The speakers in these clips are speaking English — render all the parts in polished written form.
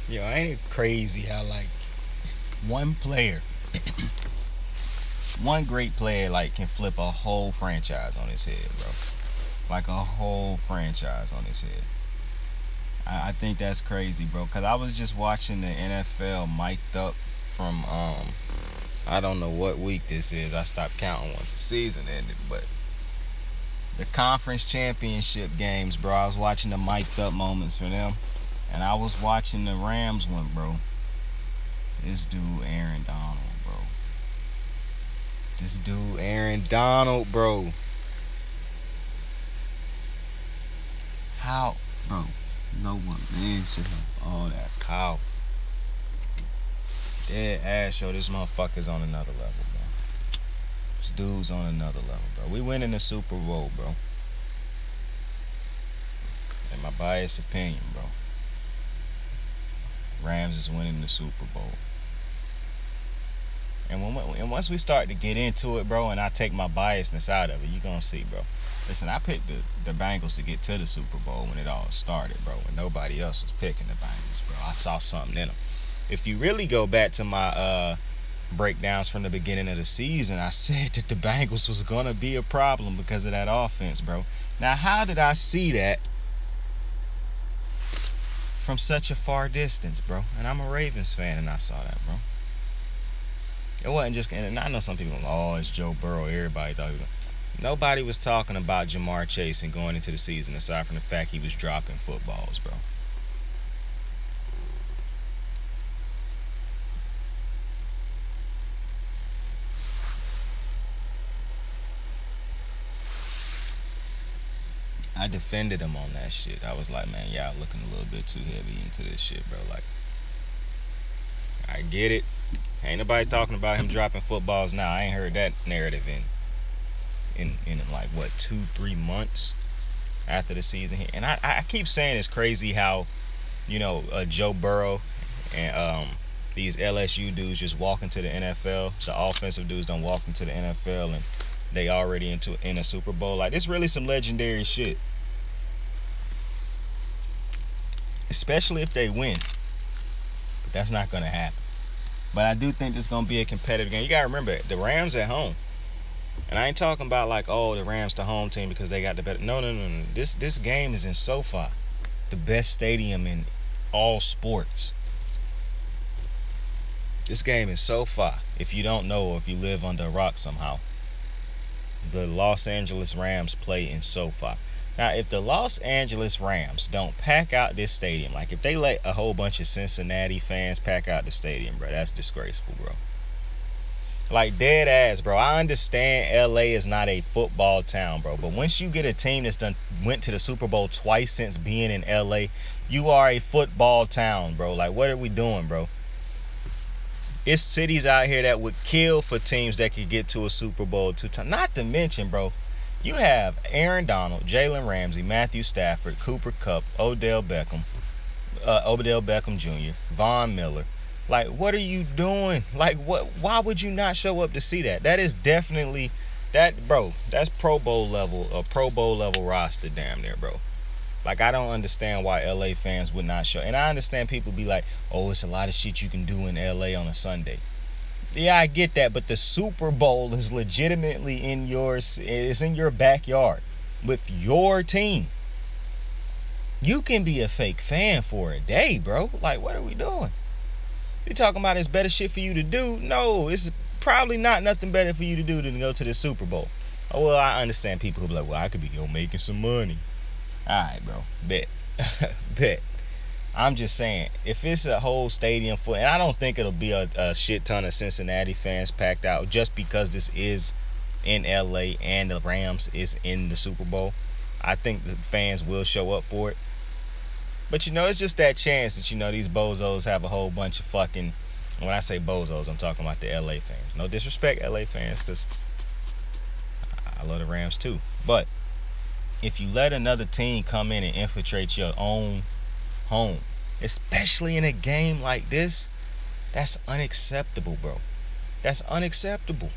Yo, ain't it crazy how like one player, one great player like can flip a whole franchise on his head, bro. Like a whole franchise on his head. I think that's crazy, bro. Cause I was just watching the NFL mic'd up from I don't know what week this is. I stopped counting once the season ended, but the conference championship games, bro. I was watching the mic'd up moments for them, and I was watching the Rams one, bro. This dude, Aaron Donald, bro. This dude, Aaron Donald, bro. How, bro? No one man should have all that cow. Dead ass, yo. This motherfucker's on another level, bro. This dude's on another level, bro. We win in the Super Bowl, bro. In my biased opinion, bro. Rams is winning the Super Bowl. And once we start to get into it, bro, and I take my biasness out of it, you gonna see, bro. Listen, I picked the Bengals to get to the Super Bowl when it all started, bro. When nobody else was picking the Bengals, bro. I saw something in them. If you really go back to my breakdowns from the beginning of the season, I said that the Bengals was gonna be a problem because of that offense, bro. Now, how did I see that from such a far distance, bro? And I'm a Ravens fan, and I saw that, bro. It wasn't just, and I know some people, oh, it's Joe Burrow. Everybody thought he was. Nobody was talking about Jamar Chase and going into the season aside from the fact he was dropping footballs, bro. I defended him on that shit. I was like, man, y'all looking a little bit too heavy into this shit, bro. Like, I get it. Ain't nobody talking about him dropping footballs now. I ain't heard that narrative in like what 2-3 months after the season hit. And I keep saying it's crazy how Joe Burrow and these LSU dudes just walk into the NFL. The offensive dudes don't walk into the NFL and they already in a Super Bowl. Like, it's really some legendary shit, especially if they win. But that's not gonna happen. But I do think it's gonna be a competitive game. You gotta remember, the Rams at home. And I ain't talking about like, oh, the Rams the home team because they got the better. No. This game is in SoFi, the best stadium in all sports. This game is SoFi. If you don't know, or if you live under a rock somehow, the Los Angeles Rams play in SoFi. Now, if the Los Angeles Rams don't pack out this stadium, like if they let a whole bunch of Cincinnati fans pack out the stadium, bro, that's disgraceful, bro. Like, dead ass, bro. I understand LA is not a football town, bro. But once you get a team that's done went to the Super Bowl twice since being in LA, you are a football town, bro. Like, what are we doing, bro? It's cities out here that would kill for teams that could get to a Super Bowl 2 times. Not to mention, bro, you have Aaron Donald, Jalen Ramsey, Matthew Stafford, Cooper Kupp, Odell Beckham Jr., Von Miller. Like, what are you doing? Like, what? Why would you not show up to see that? That is definitely that, bro. That's Pro Bowl level, a Pro Bowl level roster, damn near, bro. Like, I don't understand why LA fans would not show. And I understand people be like, oh, it's a lot of shit you can do in LA on a Sunday. Yeah, I get that, but the Super Bowl is legitimately it's in your backyard with your team. You can be a fake fan for a day, bro. Like, what are we doing? You're talking about it's better shit for you to do? No, it's probably not nothing better for you to do than go to the Super Bowl. Oh, well, I understand people who be like, well, I could be making some money. Alright, bro. Bet. Bet. I'm just saying, if it's a whole stadium full, and I don't think it'll be a shit ton of Cincinnati fans packed out just because this is in LA and the Rams is in the Super Bowl. I think the fans will show up for it. But, it's just that chance that, these bozos have a whole bunch of fucking... When I say bozos, I'm talking about the LA fans. No disrespect, LA fans, because I love the Rams too. But if you let another team come in and infiltrate your own home, especially in a game like this, that's unacceptable, bro. That's unacceptable.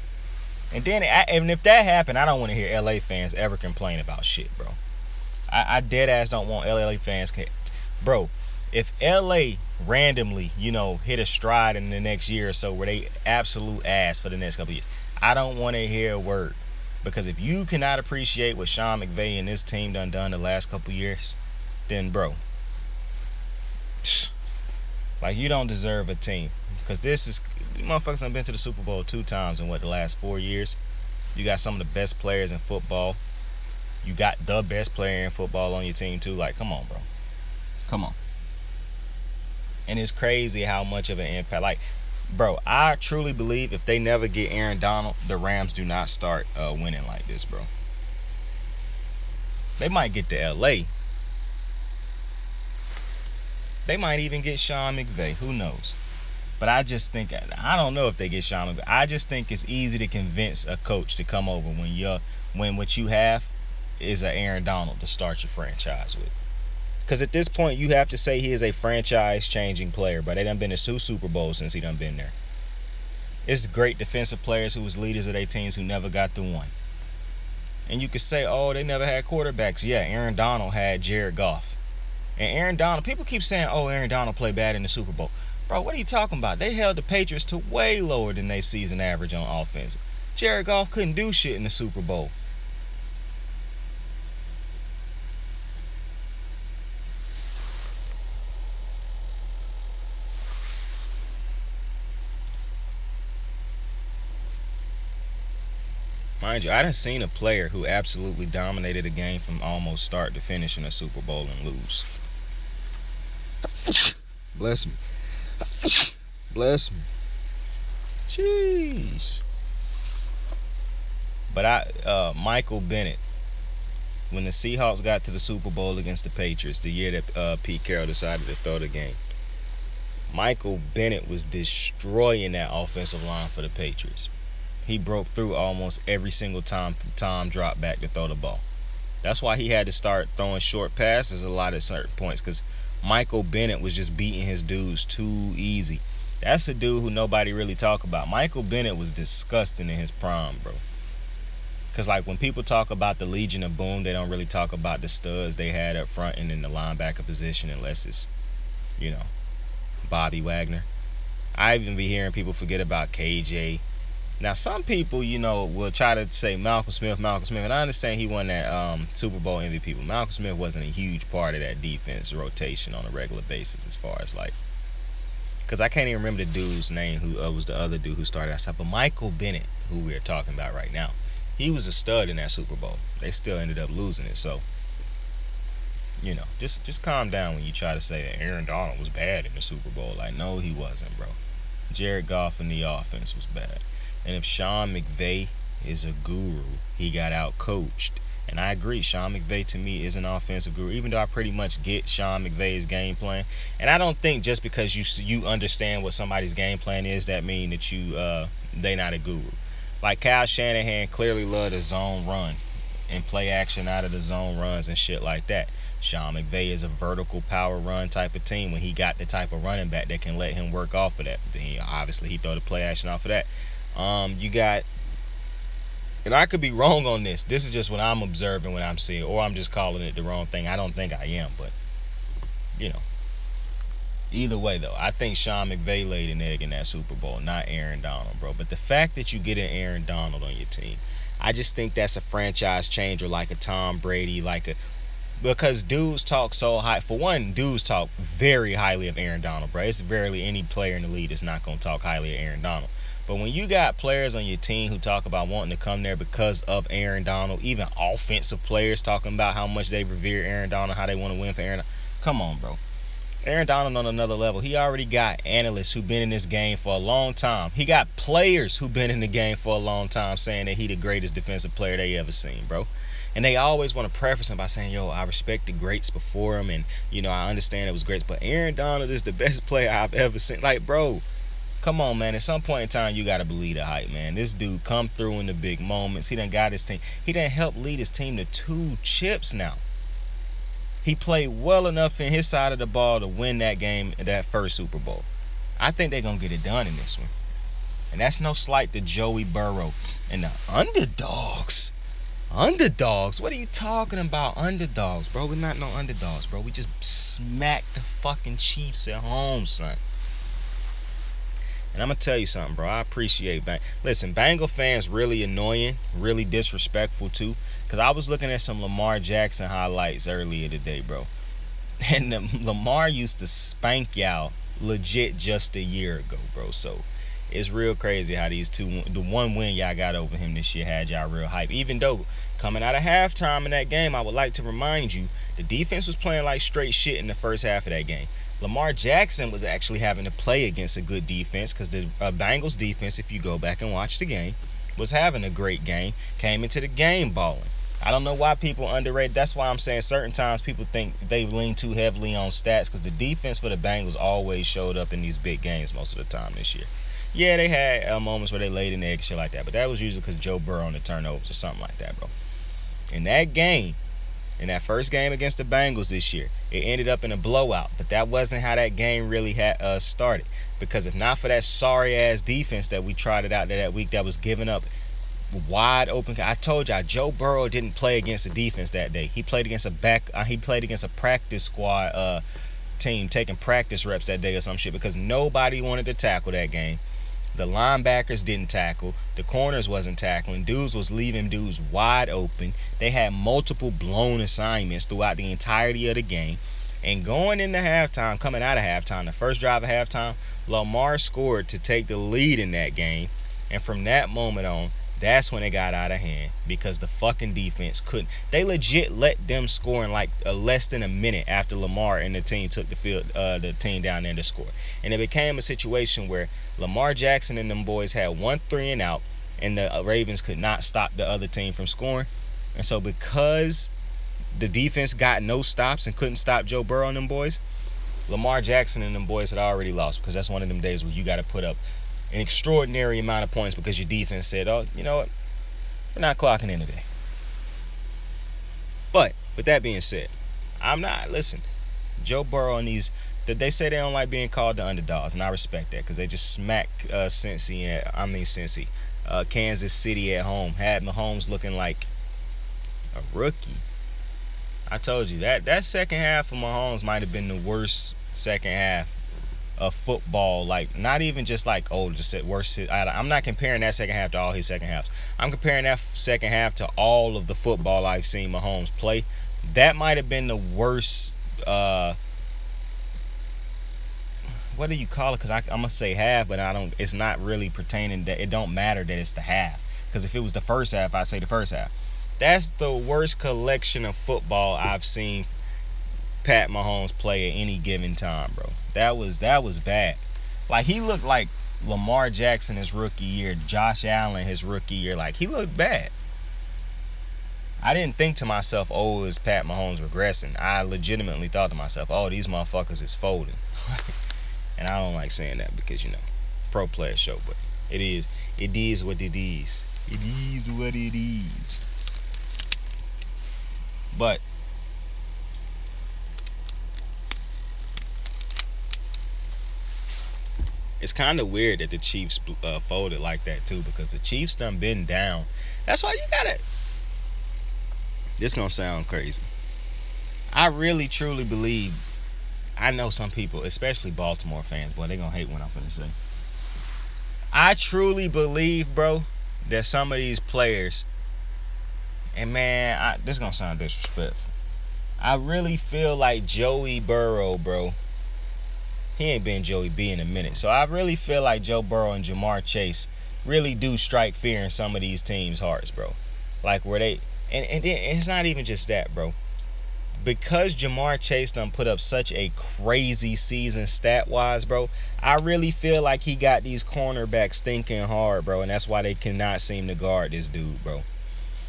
And if that happened, I don't want to hear LA fans ever complain about shit, bro. I dead ass don't want LA fans... Bro, if LA randomly, hit a stride in the next year or so where they absolute ass for the next couple years. I don't want to hear a word. Because if you cannot appreciate what Sean McVay and this team done the last couple years, then bro, like, you don't deserve a team. Because these motherfuckers done been to the Super Bowl 2 times in the last 4 years. You got some of the best players in football. You got the best player in football on your team too. Like, come on, bro. Come on. And it's crazy how much of an impact. Like, bro, I truly believe if they never get Aaron Donald, the Rams do not start winning like this, bro. They might get to LA. They might even get Sean McVay. Who knows? But I just think, I don't know if they get Sean McVay. I just think it's easy to convince a coach to come over when what you have is an Aaron Donald to start your franchise with. Because at this point, you have to say he is a franchise-changing player. But they done been to 2 Super Bowls since he done been there. It's great defensive players who was leaders of their teams who never got to one. And you could say, oh, they never had quarterbacks. Yeah, Aaron Donald had Jared Goff. And Aaron Donald, people keep saying, oh, Aaron Donald played bad in the Super Bowl. Bro, what are you talking about? They held the Patriots to way lower than their season average on offense. Jared Goff couldn't do shit in the Super Bowl. Mind you, I done seen a player who absolutely dominated a game from almost start to finish in a Super Bowl and lose. Bless me. Bless me. Jeez. But Michael Bennett, when the Seahawks got to the Super Bowl against the Patriots, the year that Pete Carroll decided to throw the game, Michael Bennett was destroying that offensive line for the Patriots. He broke through almost every single time Tom dropped back to throw the ball. That's why he had to start throwing short passes a lot at certain points, because Michael Bennett was just beating his dudes too easy. That's a dude who nobody really talk about. Michael Bennett was disgusting in his prime, bro. Because, like, when people talk about the Legion of Boom, they don't really talk about the studs they had up front and in the linebacker position, unless it's, Bobby Wagner. I even be hearing people forget about KJ. Now, some people, will try to say Malcolm Smith, and I understand he won that Super Bowl MVP, but Malcolm Smith wasn't a huge part of that defense rotation on a regular basis as far as, like, because I can't even remember the dude's name who was the other dude who started outside, but Michael Bennett, who we're talking about right now, he was a stud in that Super Bowl. They still ended up losing it, so, just calm down when you try to say that Aaron Donald was bad in the Super Bowl. Like, no, he wasn't, bro. Jared Goff in the offense was bad. And if Sean McVay is a guru, he got out-coached. And I agree, Sean McVay to me is an offensive guru, even though I pretty much get Sean McVay's game plan. And I don't think just because you understand what somebody's game plan is, that mean that they not a guru. Like, Kyle Shanahan clearly loved a zone run and play action out of the zone runs and shit like that. Sean McVay is a vertical power run type of team when he got the type of running back that can let him work off of that. Then he throw the play action off of that. You got, and I could be wrong on this. This is just what I'm observing, what I'm seeing, or I'm just calling it the wrong thing. I don't think I am, but either way though, I think Sean McVay laid an egg in that Super Bowl, not Aaron Donald, bro. But the fact that you get an Aaron Donald on your team, I just think that's a franchise changer, like a Tom Brady, because dudes talk so high. For one, dudes talk very highly of Aaron Donald, bro. It's rarely any player in the league that's not gonna talk highly of Aaron Donald. But when you got players on your team who talk about wanting to come there because of Aaron Donald, even offensive players talking about how much they revere Aaron Donald, how they want to win for Aaron Donald. Come on, bro. Aaron Donald on another level. He already got analysts who've been in this game for a long time. He got players who've been in the game for a long time saying that he the greatest defensive player they ever seen, bro. And they always want to preface him by saying, yo, I respect the greats before him, and, I understand it was great, but Aaron Donald is the best player I've ever seen. Like, bro, come on, man. At some point in time, you got to believe the hype, man. This dude come through in the big moments. He done got his team. He done helped lead his team to 2 chips now. He played well enough in his side of the ball to win that game, that first Super Bowl. I think they're going to get it done in this one. And that's no slight to Joey Burrow and the underdogs. Underdogs? What are you talking about? Underdogs, bro. We're not no underdogs, bro. We just smacked the fucking Chiefs at home, son. And I'm gonna tell you something, bro. I appreciate Listen, Bengal fans really annoying, really disrespectful too. Cause I was looking at some Lamar Jackson highlights earlier today, bro. And Lamar used to spank y'all legit just a year ago, bro. So it's real crazy how the one win y'all got over him this year had y'all real hype. Even though coming out of halftime in that game, I would like to remind you, the defense was playing like straight shit in the first half of that game. Lamar Jackson was actually having to play against a good defense because the Bengals defense, if you go back and watch the game, was having a great game, came into the game balling. I don't know why people underrate. That's why I'm saying certain times people think they lean too heavily on stats because the defense for the Bengals always showed up in these big games most of the time this year. Yeah, they had moments where they laid an egg, shit like that, but that was usually because Joe Burrow on the turnovers or something like that, bro. In that game, in that first game against the Bengals this year, it ended up in a blowout, but that wasn't how that game really had started. Because if not for that sorry ass defense that we trotted out there that week that was giving up wide open, I told y'all Joe Burrow didn't play against a defense that day. He played against a practice squad team taking practice reps that day or some shit because nobody wanted to tackle that game. The linebackers didn't tackle. The corners wasn't tackling. Dudes was leaving dudes wide open. They had multiple blown assignments throughout the entirety of the game. And going into halftime, coming out of halftime, the first drive of halftime, Lamar scored to take the lead in that game. And from that moment on, that's when it got out of hand because the fucking defense couldn't. They legit let them score in like less than a minute after Lamar and the team took the team down there to score. And it became a situation where Lamar Jackson and them boys had 1 3 and out, and the Ravens could not stop the other team from scoring. And so because the defense got no stops and couldn't stop Joe Burrow and them boys, Lamar Jackson and them boys had already lost because that's one of them days where you got to put up an extraordinary amount of points because your defense said, oh, you know what, we're not clocking in today. But with that being said, listen, Joe Burrow and they say they don't like being called the underdogs, and I respect that because they just smacked Kansas City at home, had Mahomes looking like a rookie. I told you that second half of Mahomes might have been the worst second half of football, like not even just like just worst. I'm not comparing that second half to all his second halves. I'm comparing that second half to all of the football I've seen Mahomes play. That might have been the worst. What do you call it? Because I'm gonna say half, but I don't. It's not really pertaining that it don't matter that it's the half. Because if it was the first half, I say the first half. That's the worst collection of football I've seen Pat Mahomes play at any given time, bro. That was bad. Like he looked like Lamar Jackson his rookie year, Josh Allen his rookie year. Like he looked bad. I didn't think to myself, oh, is Pat Mahomes regressing? I legitimately thought to myself, oh, these motherfuckers is folding. And I don't like saying that because, pro player show, but it is what it is. It is what it is. But it's kind of weird that the Chiefs folded like that too, because the Chiefs done been down. That's why you gotta. This gonna sound crazy. I really truly believe. I know some people, especially Baltimore fans, boy, they gonna hate what I'm gonna say. I truly believe, bro, that some of these players, and man, this gonna sound disrespectful. I really feel like Joey Burrow, bro. He ain't been Joey B in a minute. So I really feel like Joe Burrow and Jamar Chase really do strike fear in some of these teams' hearts, bro. Like where they, and it's not even just that, bro. Because Jamar Chase done put up such a crazy season stat-wise, bro, I really feel like he got these cornerbacks thinking hard, bro, and that's why they cannot seem to guard this dude, bro.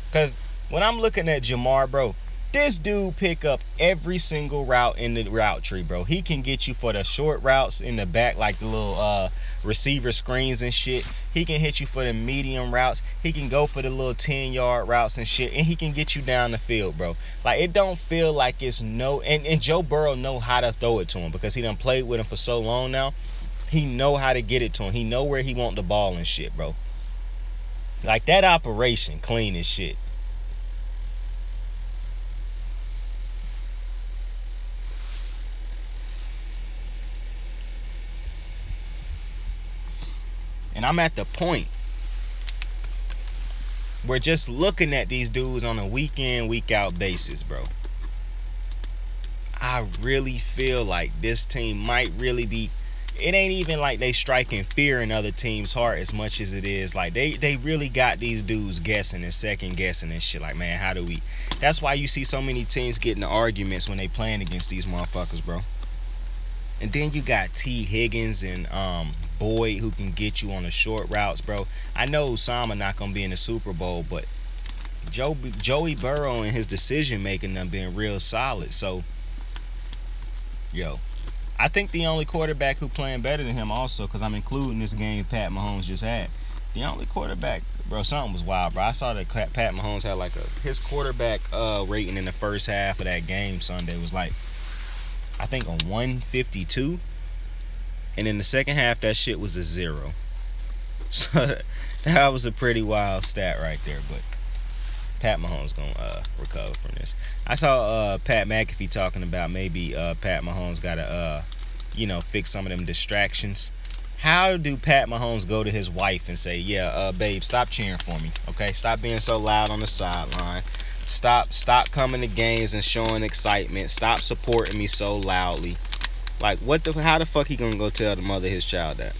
Because when I'm looking at Jamar, bro, this dude pick up every single route in the route tree, bro. He can get you for the short routes in the back, like the little receiver screens and shit. He can hit you for the medium routes. He can go for the little 10-yard routes and shit. And he can get you down the field, bro. Like, it don't feel like it's no... And Joe Burrow know how to throw it to him because he done played with him for so long now. He know how to get it to him. He know where he want the ball and shit, bro. Like, that operation clean as shit. And I'm at the point where just looking at these dudes on a week in, week out basis, bro, I really feel like this team might really be. It ain't even like they striking fear in other teams' heart as much as it is like they really got these dudes guessing and second guessing and shit. Like, man, how do we? That's why you see so many teams getting the arguments when they playing against these motherfuckers, bro. And then you got T. Higgins and Boyd who can get you on the short routes, bro. I know Osama not gonna be in the Super Bowl, but Joey Burrow and his decision making them been real solid. So, yo, I think the only quarterback who playing better than him also, because I'm including this game Pat Mahomes just had. The only quarterback, bro, something was wild, bro. I saw that Pat Mahomes had like his quarterback rating in the first half of that game Sunday was like, I think, a 152. And in the second half, that shit was a 0. So that was a pretty wild stat right there. But Pat Mahomes gonna recover from this. I saw Pat McAfee talking about maybe Pat Mahomes gotta fix some of them distractions. How do Pat Mahomes go to his wife and say, yeah, babe, stop cheering for me, okay? Stop being so loud on the sideline. Stop coming to games and showing excitement. Stop supporting me so loudly. Like, how the fuck he gonna go tell the mother of his child that?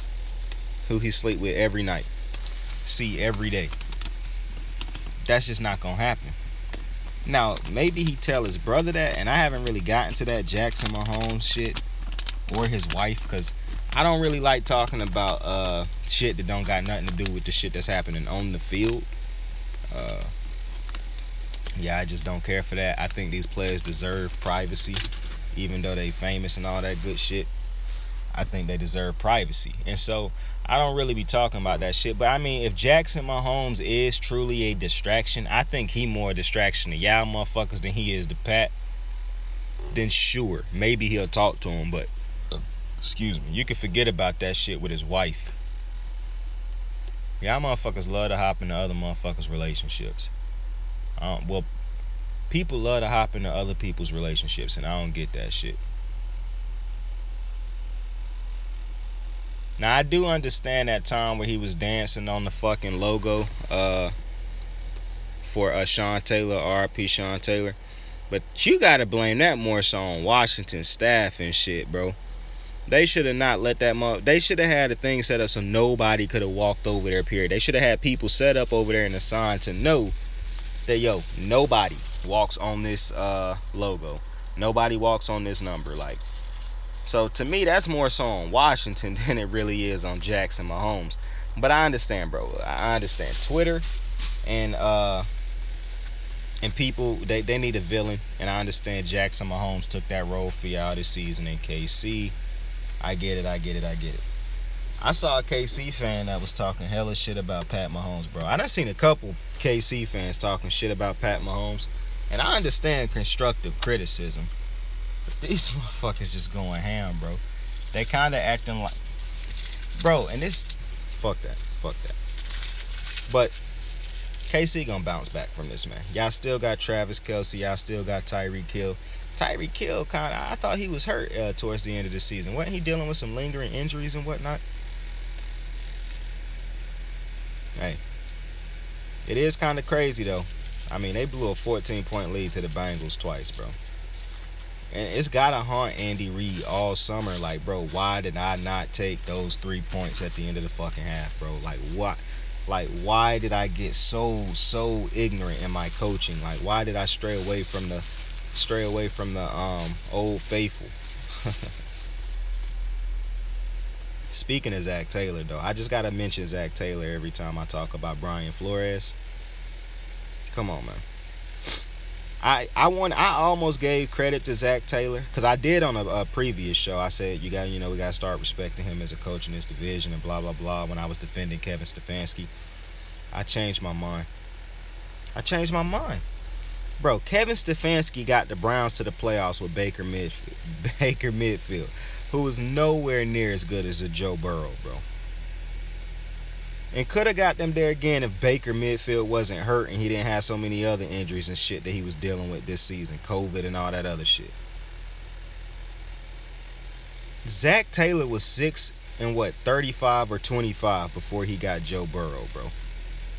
Who he sleep with every night, see every day. That's just not gonna happen. Now, maybe he tell his brother that, and I haven't really gotten to that Jackson Mahomes shit or his wife, because I don't really like talking about shit that don't got nothing to do with the shit that's happening on the field. Yeah, I just don't care for that. I think these players deserve privacy, even though they famous and all that good shit. I think they deserve privacy. And so I don't really be talking about that shit. But I mean, if Jackson Mahomes is truly a distraction, I think he more a distraction to y'all motherfuckers than he is to Pat. Then sure, maybe he'll talk to him. But excuse me, you can forget about that shit with his wife. Y'all motherfuckers love to hop into other motherfuckers' relationships. Well, people love to hop into other people's relationships, and I don't get that shit. Now, I do understand that time where he was dancing on the fucking logo for Sean Taylor, RP Sean Taylor. But you gotta blame that more so on Washington staff and shit, bro. They should have not let that they should have had a thing set up so nobody could have walked over there, period. They should have had people set up over there in the sign to know that, yo, nobody walks on this logo. Nobody walks on this number. Like, so to me, that's more so on Washington than it really is on Jackson Mahomes. But I understand, bro. I understand. Twitter and people, they need a villain. And I understand Jackson Mahomes took that role for y'all this season in KC. I get it. I saw a KC fan that was talking hella shit about Pat Mahomes, bro. I done seen a couple KC fans talking shit about Pat Mahomes, and I understand constructive criticism, but these motherfuckers just going ham, bro. They kind of acting like, bro, and this, fuck that. But KC gonna bounce back from this, man. Y'all still got Travis Kelce, y'all still got Tyreek Hill. Tyreek Hill I thought he was hurt towards the end of the season. Wasn't he dealing with some lingering injuries and whatnot? Hey, it is kind of crazy though. I mean, they blew a 14-point lead to the Bengals twice, bro. And it's gotta haunt Andy Reid all summer. Like, bro, why did I not take those 3 points at the end of the fucking half, bro? Like, what? Like, why did I get so ignorant in my coaching? Like, why did I stray away from the old faithful? Speaking of Zach Taylor, though, I just gotta mention Zach Taylor every time I talk about Brian Flores. Come on, man. I almost gave credit to Zach Taylor, because I did on a previous show. I said we gotta start respecting him as a coach in this division and blah blah blah. When I was defending Kevin Stefanski, I changed my mind. Bro, Kevin Stefanski got the Browns to the playoffs with Baker Mayfield, who was nowhere near as good as a Joe Burrow, bro. And could have got them there again if Baker Mayfield wasn't hurt and he didn't have so many other injuries and shit that he was dealing with this season, COVID and all that other shit. Zach Taylor was 6 in what, 35 or 25 before he got Joe Burrow, bro.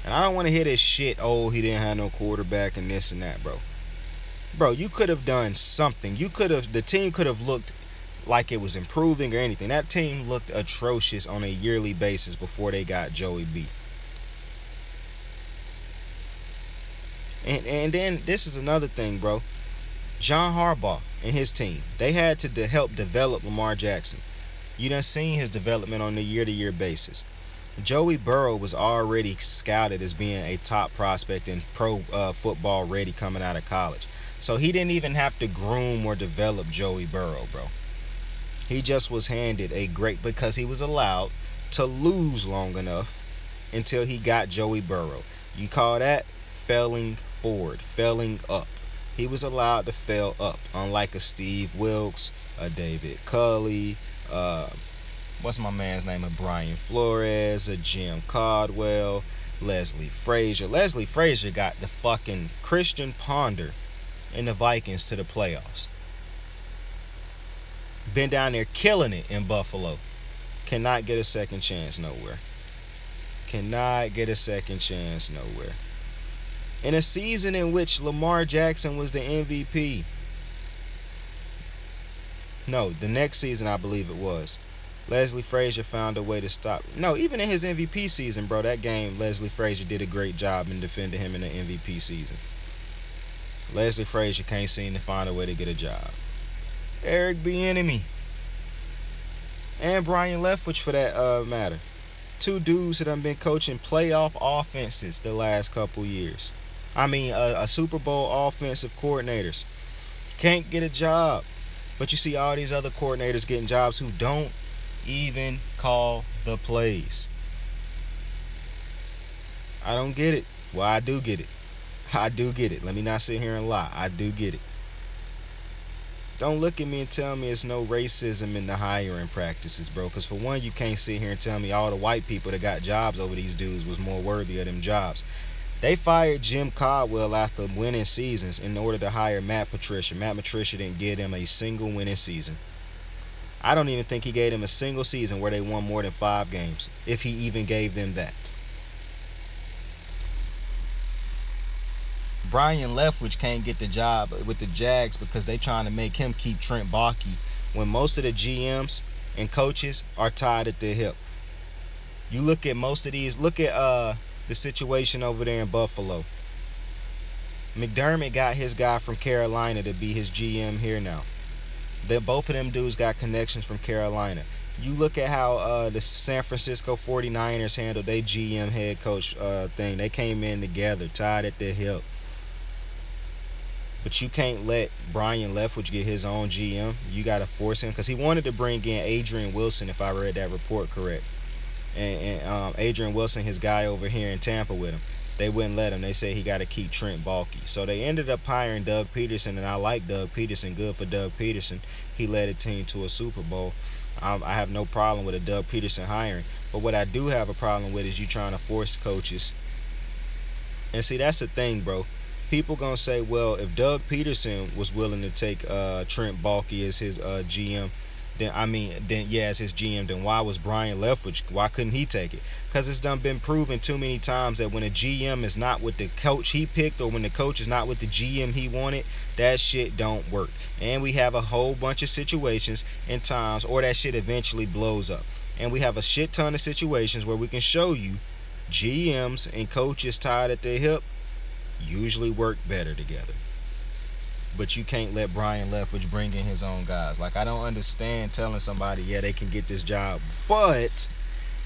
And I don't want to hear this shit, oh, he didn't have no quarterback and this and that, bro. Bro, you could have done something. The team could have looked like it was improving or anything. That team looked atrocious on a yearly basis before they got Joey B. And then this is another thing, bro. John Harbaugh and his team, they had to help develop Lamar Jackson. You done seen his development on a year-to-year basis. Joey Burrow was already scouted as being a top prospect and pro football ready coming out of college. So he didn't even have to groom or develop Joey Burrow, bro. He just was handed a great, because he was allowed to lose long enough until he got Joey Burrow. You call that failing forward, failing up. He was allowed to fail up, unlike a Steve Wilkes, a David Culley, what's my man's name, a Brian Flores, a Jim Caldwell, Leslie Frazier. Leslie Frazier got the fucking Christian Ponder and the Vikings to the playoffs. Been down there killing it in Buffalo. Cannot get a second chance nowhere. Cannot get a second chance nowhere. In a season in which Lamar Jackson was the MVP. No, the next season I believe it was. Leslie Frazier found a way to stop. No, even in his MVP season, bro, that game, Leslie Frazier did a great job in defending him in the MVP season. Leslie Frazier can't seem to find a way to get a job. Eric Bieniemy and Brian Leftwich, for that matter. Two dudes that have been coaching playoff offenses the last couple years. I mean, a Super Bowl offensive coordinators. Can't get a job. But you see all these other coordinators getting jobs who don't even call the plays. I don't get it. Well, I do get it. I do get it. Let me not sit here and lie. I do get it. Don't look at me and tell me it's no racism in the hiring practices, bro. Because for one, you can't sit here and tell me all the white people that got jobs over these dudes was more worthy of them jobs. They fired Jim Caldwell after winning seasons in order to hire Matt Patricia. Matt Patricia didn't give them a single winning season. I don't even think he gave them a single season where they won more than 5 games, if he even gave them that. Brian Leftwich can't get the job with the Jags because they trying to make him keep Trent Baalke when most of the GMs and coaches are tied at the hip. You look at most of these, look at the situation over there in Buffalo. McDermott got his guy from Carolina to be his GM here now. Both of them dudes got connections from Carolina. You look at how the San Francisco 49ers handled their GM head coach thing. They came in together, tied at the hip. But you can't let Brian Leftwich get his own GM. You got to force him, because he wanted to bring in Adrian Wilson, if I read that report correct. And Adrian Wilson, his guy over here in Tampa with him. They wouldn't let him. They said he got to keep Trent Baalke. So they ended up hiring Doug Peterson, and I like Doug Peterson. Good for Doug Peterson. He led a team to a Super Bowl. I have no problem with a Doug Peterson hiring. But what I do have a problem with is you trying to force coaches. And see, that's the thing, bro. People gonna say, well, if Doug Peterson was willing to take Trent Baalke as his GM, as his GM, then why was Brian Leftwich? Why couldn't he take it? Because it's been proven too many times that when a GM is not with the coach he picked, or when the coach is not with the GM he wanted, that shit don't work. And we have a whole bunch of situations and times, or that shit eventually blows up. And we have a shit ton of situations where we can show you GMs and coaches tied at the hip usually work better together. But you can't let Brian Leftwich bring in his own guys. Like, I don't understand telling somebody, yeah, they can get this job, but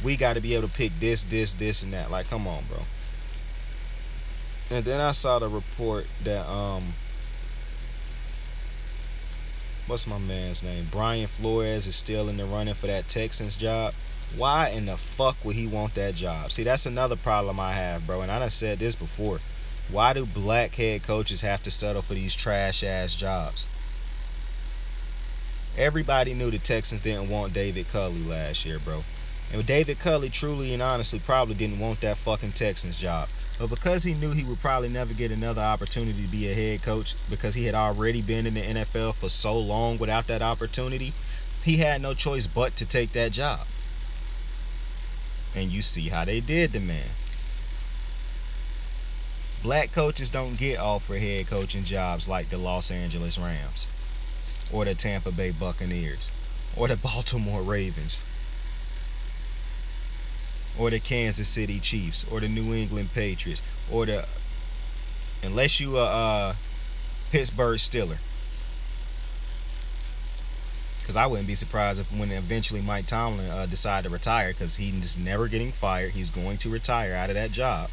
we got to be able to pick this, and that. Like, come on, bro. And then I saw the report that what's my man's name? Brian Flores is still in the running for that Texans job. Why in the fuck would he want that job? See, that's another problem I have, bro. And I done said this before. Why do black head coaches have to settle for these trash ass jobs? Everybody knew the Texans didn't want David Culley last year, bro. And David Culley truly and honestly probably didn't want that fucking Texans job. But because he knew he would probably never get another opportunity to be a head coach, because he had already been in the NFL for so long without that opportunity, he had no choice but to take that job. And you see how they did the man. Black coaches don't get offered head coaching jobs like the Los Angeles Rams or the Tampa Bay Buccaneers or the Baltimore Ravens or the Kansas City Chiefs or the New England Patriots or the, unless you a Pittsburgh Steeler. Because I wouldn't be surprised if when eventually Mike Tomlin decide to retire, because he's never getting fired. He's going to retire out of that job.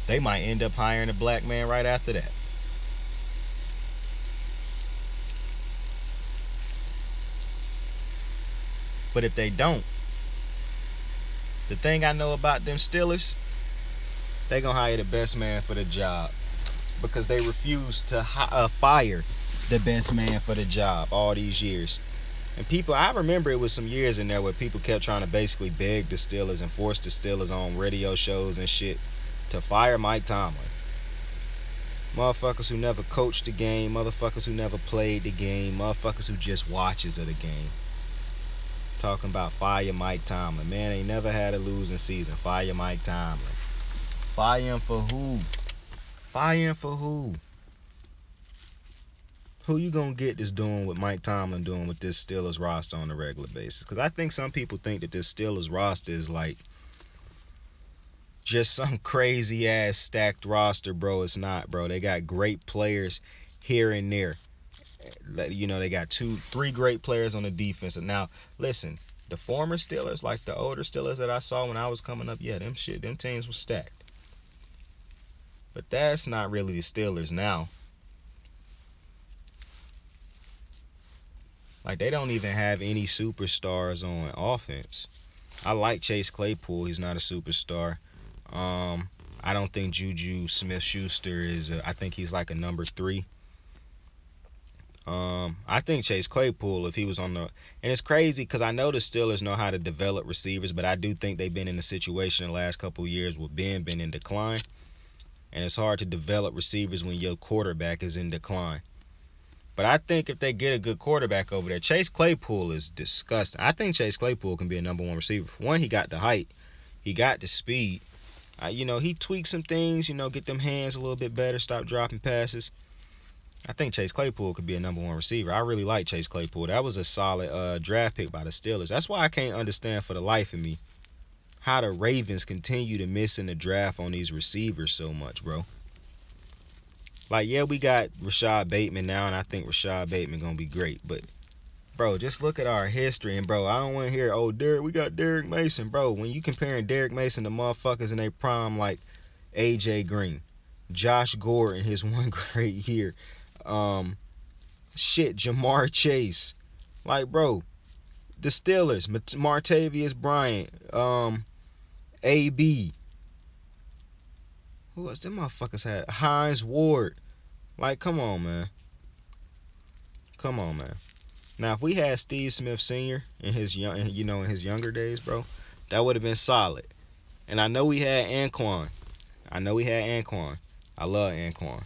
They might end up hiring a black man right after that. But if they don't, the thing I know about them Steelers, they gonna hire the best man for the job, because they refuse to fire the best man for the job all these years. And people, I remember it was some years in there where people kept trying to basically beg the Steelers and force the Steelers on radio shows and shit to fire Mike Tomlin. Motherfuckers who never coached the game, motherfuckers who never played the game, motherfuckers who just watches of the game. Talking about fire Mike Tomlin. Man ain't never had a losing season. Fire Mike Tomlin. Fire him for who? Fire him for who? Who you gonna get that's doing what Mike Tomlin doing with this Steelers roster on a regular basis? Because I think some people think that this Steelers roster is like just some crazy ass stacked roster, bro. It's not, bro. They got great players here and there. You know, they got 2-3 great players on the defense. And now, listen, the former Steelers, like the older Steelers that I saw when I was coming up, yeah, them teams were stacked. But that's not really the Steelers now. Like, they don't even have any superstars on offense. I like Chase Claypool. He's not a superstar. I don't think Juju Smith-Schuster is I think he's like a number 3. I think Chase Claypool, if he was on the... And it's crazy because I know the Steelers know how to develop receivers, but I do think they've been in a situation the last couple of years where Ben been in decline. And it's hard to develop receivers when your quarterback is in decline. But I think if they get a good quarterback over there, Chase Claypool is disgusting. I think Chase Claypool can be a number 1 receiver. For one, he got the height. He got the speed. He tweaked some things, get them hands a little bit better, stop dropping passes. I think Chase Claypool could be a number 1 receiver. I really like Chase Claypool. That was a solid draft pick by the Steelers. That's why I can't understand for the life of me how the Ravens continue to miss in the draft on these receivers so much, bro. Like, yeah, we got Rashad Bateman now, and I think Rashad Bateman going to be great. But, bro, just look at our history. And, bro, I don't want to hear, we got Derrick Mason. Bro, when you comparing Derrick Mason to motherfuckers in their prime like A.J. Green, Josh Gordon, his one great year, Jamar Chase. Like, bro, the Steelers, Martavius Bryant, A.B., who else them motherfuckers had? Hines Ward. Like, come on, man. Come on, man. Now, if we had Steve Smith Sr. in his younger days, bro, that would have been solid. And I know we had Anquan. I love Anquan.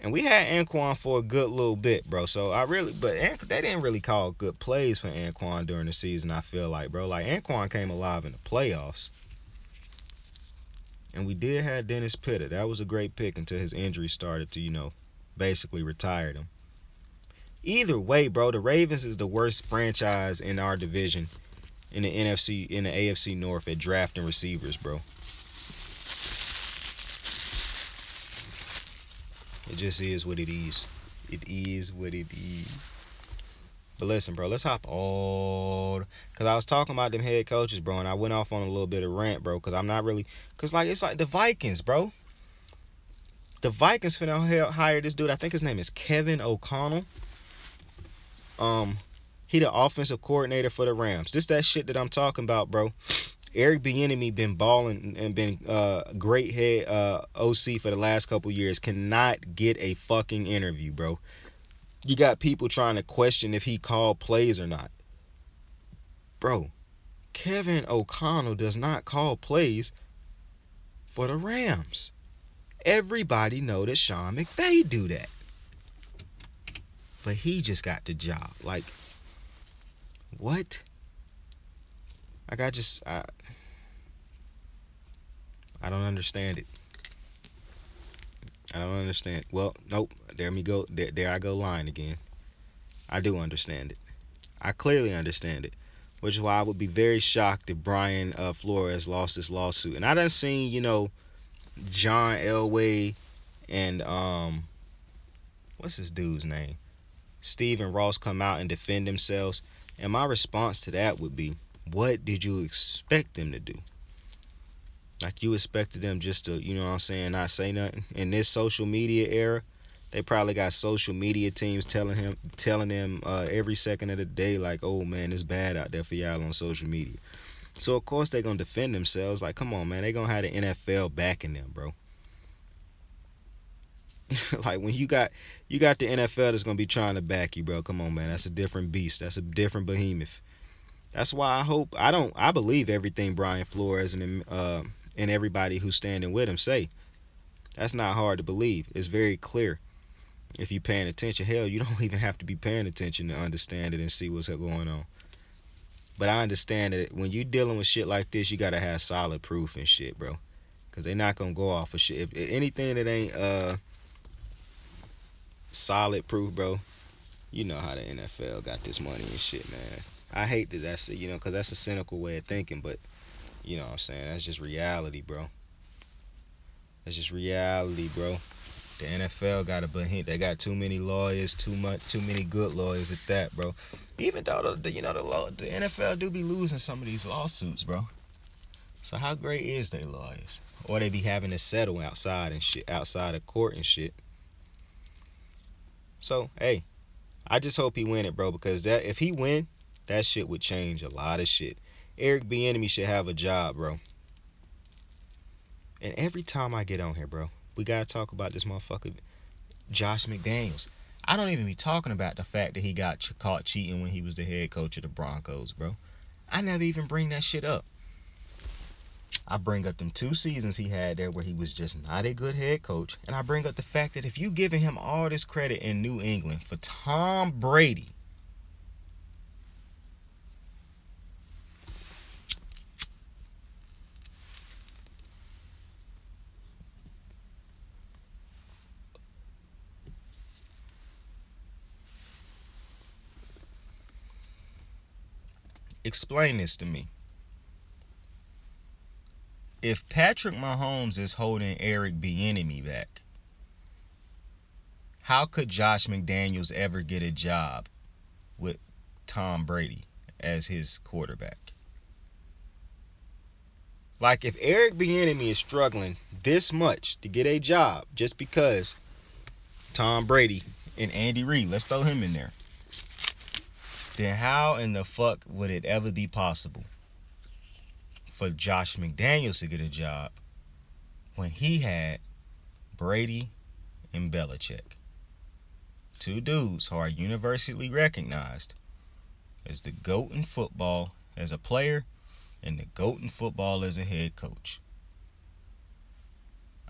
And we had Anquan for a good little bit, bro. So they didn't really call good plays for Anquan during the season, I feel like, bro. Like, Anquan came alive in the playoffs. And we did have Dennis Pitta. That was a great pick until his injury started to, basically retired him. Either way, bro, the Ravens is the worst franchise in our division in the AFC North at drafting receivers, bro. It just is what it is. It is what it is. But listen, bro, let's hop on. Because I was talking about them head coaches, bro, and I went off on a little bit of rant, bro, because I'm not really... Because, it's like the Vikings, bro. The Vikings finna hire this dude. I think his name is Kevin O'Connell. He the offensive coordinator for the Rams. This that shit that I'm talking about, bro. Eric Bieniemy been balling and been great head OC for the last couple years. Cannot get a fucking interview, bro. You got people trying to question if he called plays or not. Bro, Kevin O'Connell does not call plays for the Rams. Everybody know that Sean McVay do that. But he just got the job. Like, what? Like I don't understand it. I don't understand. Well, nope. There me go. There I go lying again. I do understand it. I clearly understand it, which is why I would be very shocked if Brian Flores lost this lawsuit. And I done seen, John Elway and what's this dude's name? Stephen Ross come out and defend themselves. And my response to that would be, what did you expect them to do? Like, you expected them just to, not say nothing? In this social media era, they probably got social media teams telling them every second of the day, like, oh man, it's bad out there for y'all on social media. So of course they're gonna defend themselves. Like, come on, man, they gonna have the NFL backing them, bro. Like, when you got the NFL that's gonna be trying to back you, bro. Come on, man, that's a different beast. That's a different behemoth. That's why I believe everything Brian Flores and everybody who's standing with him say. That's not hard to believe. It's very clear if you're paying attention. Hell, you don't even have to be paying attention to understand it and see what's going on. But I understand that when you're dealing with shit like this, you gotta have solid proof and shit, bro. Cause they're not gonna go off of shit. If anything that ain't solid proof, bro, you know how the NFL got this money and shit, man. I hate that that's cause that's a cynical way of thinking, but you know what I'm saying, that's just reality, bro. That's just reality, bro. The NFL got they got too many lawyers, too many good lawyers at that, bro. Even though the NFL do be losing some of these lawsuits, bro. So how great is they lawyers? Or they be having to settle outside and shit, outside of court and shit. So hey, I just hope he win it, bro, because if he win, that shit would change a lot of shit. Eric Bieniemy should have a job, bro. And every time I get on here, bro, we gotta talk about this motherfucker, Josh McDaniels. I don't even be talking about the fact that he got caught cheating when he was the head coach of the Broncos, bro. I never even bring that shit up. I bring up them 2 seasons he had there where he was just not a good head coach. And I bring up the fact that if you giving him all this credit in New England for Tom Brady, explain this to me. If Patrick Mahomes is holding Eric Bieniemy back, how could Josh McDaniels ever get a job with Tom Brady as his quarterback? Like, if Eric Bieniemy is struggling this much to get a job just because Tom Brady and Andy Reid, let's throw him in there, then how in the fuck would it ever be possible for Josh McDaniels to get a job when he had Brady and Belichick? 2 dudes who are universally recognized as the GOAT in football as a player and the GOAT in football as a head coach.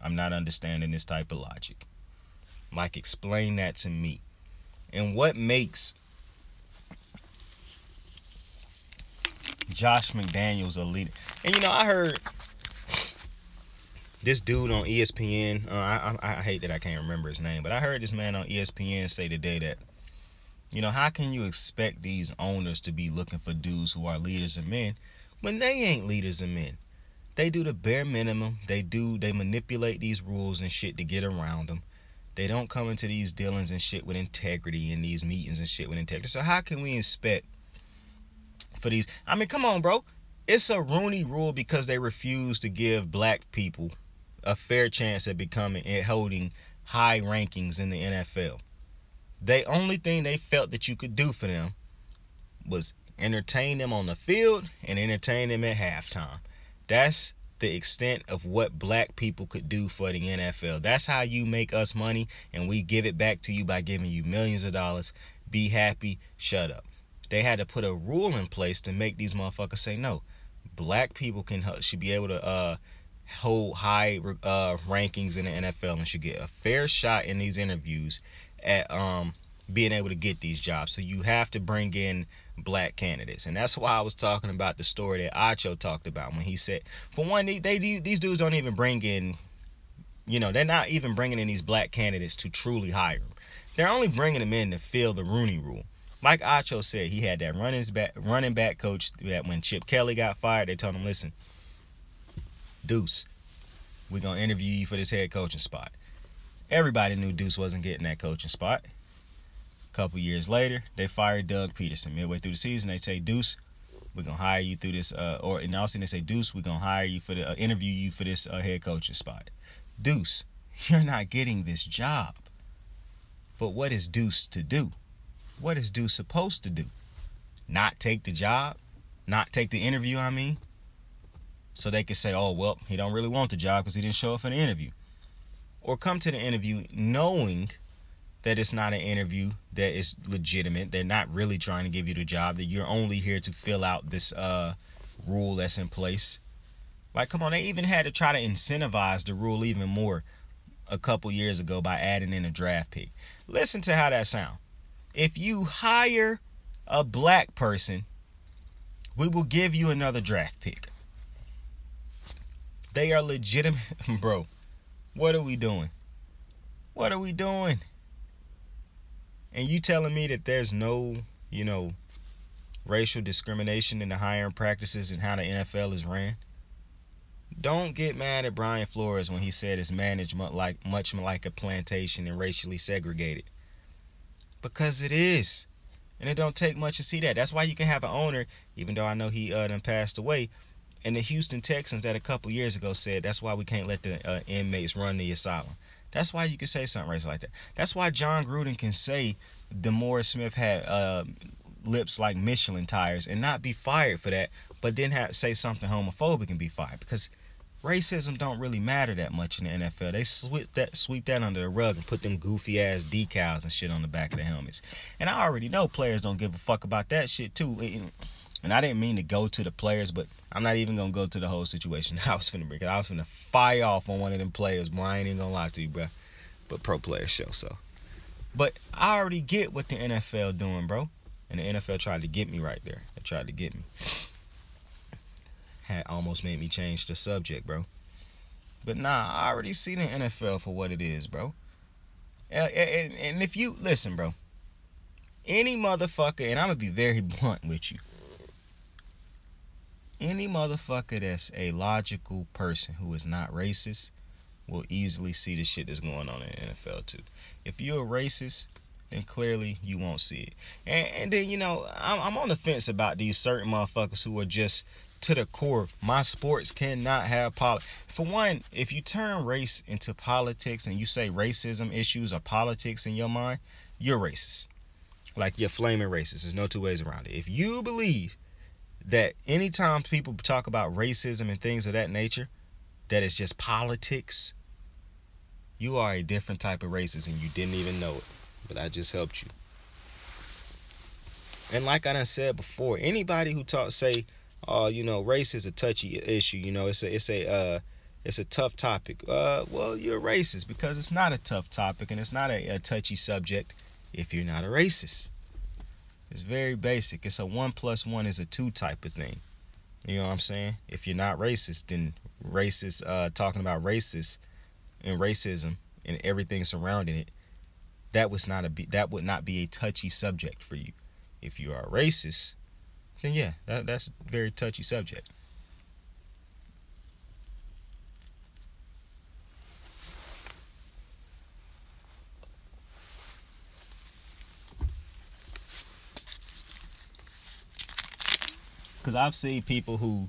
I'm not understanding this type of logic. Like, explain that to me. And what makes Josh McDaniels a leader? And I heard this dude on ESPN, I hate that I can't remember his name, but I heard this man on ESPN say today that, how can you expect these owners to be looking for dudes who are leaders of men when they ain't leaders of men? They do the bare minimum. They manipulate these rules and shit to get around them. They don't come into these dealings and shit with integrity, in these meetings and shit with integrity. So how can we expect for these? I mean, come on, bro. It's a Rooney Rule because they refuse to give black people a fair chance at holding high rankings in the NFL. The only thing they felt that you could do for them was entertain them on the field and entertain them at halftime. That's the extent of what black people could do for the NFL. That's how you make us money, and we give it back to you by giving you millions of dollars. Be happy, shut up. They had to put a rule in place to make these motherfuckers say no. Black people should be able to hold high rankings in the NFL and should get a fair shot in these interviews at being able to get these jobs. So you have to bring in black candidates. And that's why I was talking about the story that Acho talked about when he said, for one, these dudes don't even bring in, they're not even bringing in these black candidates to truly hire them. They're only bringing them in to fill the Rooney Rule. Like Acho said, he had that running back coach that when Chip Kelly got fired, they told him, listen, Deuce, we're going to interview you for this head coaching spot. Everybody knew Deuce wasn't getting that coaching spot. A couple years later, they fired Doug Peterson. Midway through the season, they say, Deuce, we're going to hire you through this, or in all season, they say, Deuce, we're going to hire you for the, interview you for this head coaching spot. Deuce, you're not getting this job. But what is Deuce to do? What is Deuce supposed to do? Not take the job? Not take the interview, I mean? So they could say, oh, well, he don't really want the job because he didn't show up for the interview. Or come to the interview knowing that it's not an interview that is legitimate. They're not really trying to give you the job, that you're only here to fill out this rule that's in place. Like, come on, they even had to try to incentivize the rule even more a couple years ago by adding in a draft pick. Listen to how that sounds. If you hire a black person, we will give you another draft pick. They are legitimate. Bro, what are we doing? What are we doing? And you telling me that there's no, racial discrimination in the hiring practices and how the NFL is ran? Don't get mad at Brian Flores when he said it's managed much like a plantation and racially segregated. Because it is. And it don't take much to see that. That's why you can have an owner, even though I know he done passed away, and the Houston Texans that a couple years ago said that's why we can't let the inmates run the asylum. That's why you can say something racist like that. That's why John Gruden can say DeMaurice Smith had lips like Michelin tires and not be fired for that, but then say something homophobic and be fired, because racism don't really matter that much in the NFL. They sweep that under the rug and put them goofy ass decals and shit on the back of the helmets. And I already know players don't give a fuck about that shit too. And I didn't mean to go to the players, but I'm not even gonna go to the whole situation. I was finna fire off on one of them players, boy. I ain't even gonna lie to you, bro. But pro players show so. But I already get what the NFL doing, bro. And the NFL tried to get me right there. They tried to get me. Had almost made me change the subject, bro. But nah, I already see the NFL for what it is, bro. And if you listen, bro, any motherfucker, and I'm gonna be very blunt with you, any motherfucker that's a logical person who is not racist will easily see the shit that's going on in the NFL too. If you're a racist, then clearly you won't see it. And then, I'm on the fence about these certain motherfuckers who are just to the core. My sports cannot have politics. For one, if you turn race into politics and you say racism issues are politics in your mind, you're racist. Like, you're flaming racist. There's no two ways around it. If you believe that anytime people talk about racism and things of that nature, that it's just politics, you are a different type of racist and you didn't even know it. But I just helped you. And like I done said before, anybody who say, oh, race is a touchy issue, it's a tough topic. Well, you're racist because it's not a tough topic and it's not a touchy subject if you're not a racist. It's very basic. It's a 1 + 1 is a 2 type of thing. You know what I'm saying? If you're not racist, then talking about racist and racism and everything surrounding it, that would not be a touchy subject for you. If you are a racist, then yeah, that's a very touchy subject. Because I've seen people who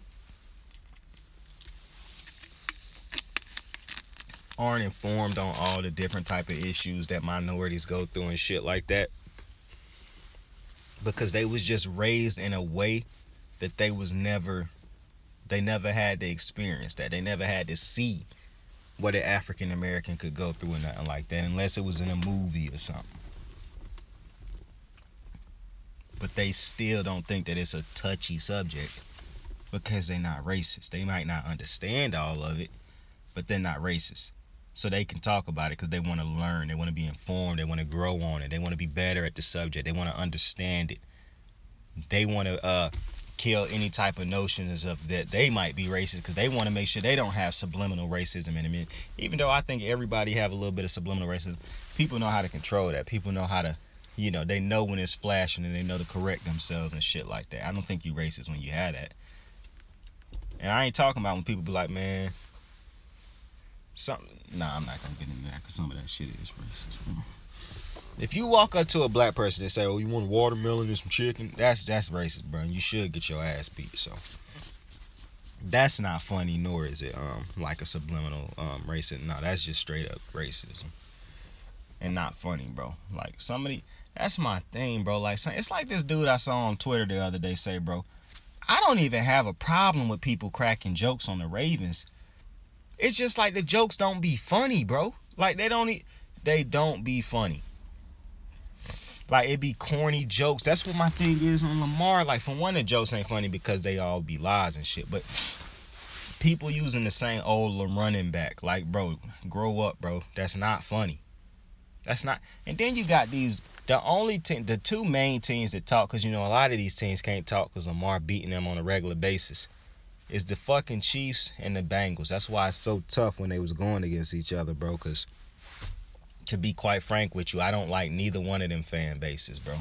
aren't informed on all the different type of issues that minorities go through and shit like that, because they was just raised in a way that they never had to experience that. They never had to see what an African American could go through and nothing like that, unless it was in a movie or something. But they still don't think that it's a touchy subject because they're not racist. They might not understand all of it, but they're not racist. so they can talk about it because they want to learn, they want to be informed, they want to grow on it, they want to be better at the subject, they want to understand it, they want to kill any type of notions of that they might be racist because they want to make sure they don't have subliminal racism in them. Even though I think everybody have a little bit of subliminal racism, people know how to control that. People know how to, they know when it's flashing and they know to correct themselves and shit like that. I don't think you racist when you have that. And I ain't talking about when people be like, man, nah, I'm not gonna get into that because some of that shit is racist. If you walk up to a black person and say, "Oh, you want a watermelon and some chicken?" That's racist, bro. You should get your ass beat. So that's not funny, nor is it like a subliminal racism. No, that's just straight up racism and not funny, bro. Like somebody, that's my thing, bro. Like it's like this dude I saw on Twitter the other day say, bro, I don't even have a problem with people cracking jokes on the Ravens. It's just like the jokes don't be funny, bro. Like they don't be funny. Like it be corny jokes. That's what my thing is on Lamar. Like for one, the jokes ain't funny because they all be lies and shit. But people using the same old running back. Like, bro, grow up, bro. That's not funny. That's not. And then you got the two main teams that talk, because a lot of these teams can't talk because Lamar beating them on a regular basis, is the fucking Chiefs and the Bengals. That's why it's so tough when they was going against each other, bro. Because to be quite frank with you, I don't like neither one of them fan bases, bro.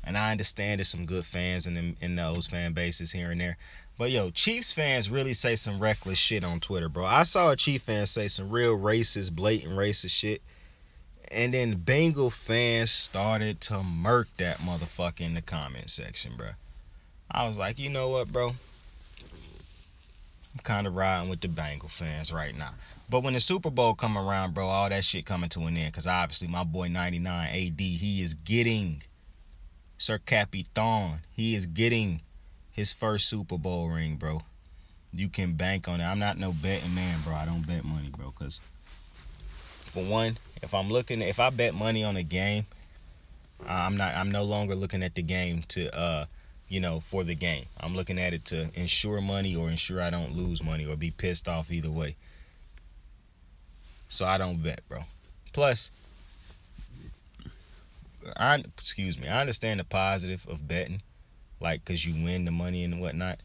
And I understand there's some good fans in those fan bases here and there. But yo, Chiefs fans really say some reckless shit on Twitter, bro. I saw a Chief fan say some real racist, blatant racist shit. And then Bengal fans started to murk that motherfucker in the comment section, bro. I was like, you know what, bro? I'm kind of riding with the Bengal fans right now. But when the Super Bowl come around, bro, all that shit coming to an end. Because obviously my boy 99 AD, he is getting Sir Capitan. He is getting his first Super Bowl ring, bro. You can bank on it. I'm not no betting man, bro. I don't bet money, bro. Because for one, if I bet money on a game, I'm no longer looking at the game to for the game. I'm looking at it to ensure money or ensure I don't lose money or be pissed off either way. So I don't bet, bro. Plus, I understand the positive of betting, like, because you win the money and whatnot.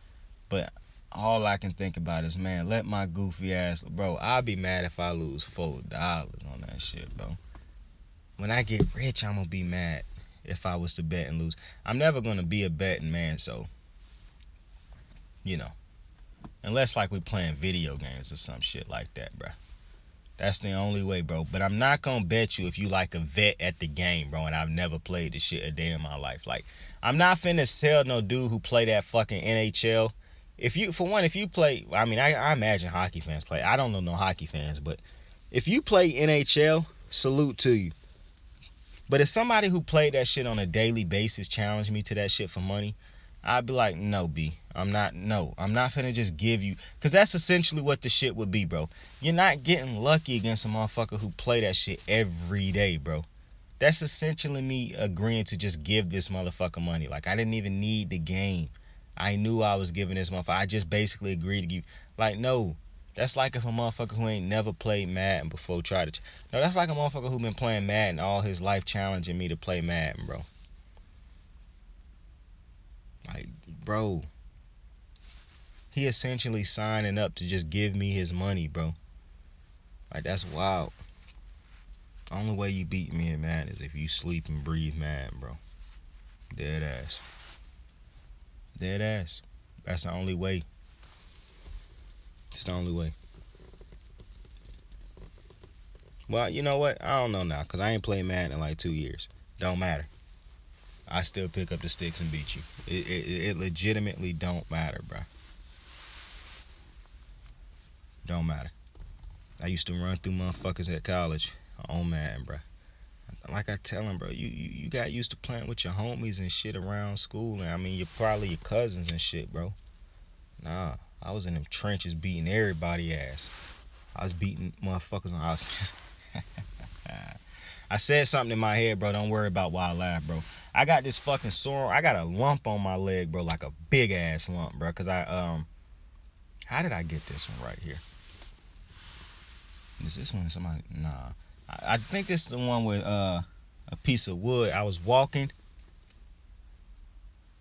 But all I can think about is, man, let my goofy ass, bro, I'll be mad if I lose $4 on that shit, bro. When I get rich, I'm going to be mad if I was to bet and lose. I'm never going to be a betting man, so, unless, like, we playing video games or some shit like that, bro. That's the only way, bro. But I'm not going to bet you if you like a vet at the game, bro, and I've never played this shit a day in my life. Like, I'm not finna sell no dude who play that fucking NHL. If you play, I mean, I imagine hockey fans play. I don't know no hockey fans, but if you play NHL, salute to you. But if somebody who played that shit on a daily basis challenged me to that shit for money, I'd be like, no, B. I'm not finna just give you, because that's essentially what the shit would be, bro. You're not getting lucky against a motherfucker who play that shit every day, bro. That's essentially me agreeing to just give this motherfucker money. Like, I didn't even need the game. I knew I was giving this motherfucker. I just basically agreed to give. Like, no. That's like if a motherfucker who ain't never played Madden before tried to. No, that's like a motherfucker who been playing Madden all his life challenging me to play Madden, bro. Like, bro. He essentially signing up to just give me his money, bro. Like, that's wild. The only way you beat me in Madden is if you sleep and breathe Madden, bro. Dead ass. Dead ass. That's the only way. It's the only way. Well, you know what? I don't know now, because I ain't played Madden in like 2 years. Don't matter. I still pick up the sticks and beat you. It legitimately don't matter, bro. Don't matter. I used to run through motherfuckers at college on Madden, bro. Like I tell them, bro, you got used to playing with your homies and shit around school. And I mean, you're probably your cousins and shit, bro. Nah, I was in them trenches beating everybody ass. I was beating motherfuckers on house. I said something in my head, bro. Don't worry about why I laugh, bro. I got this fucking sore. I got a lump on my leg, bro, like a big ass lump, bro. Cause how did I get this one right here? Is this one somebody? Nah. I think this is the one with a piece of wood. I was walking.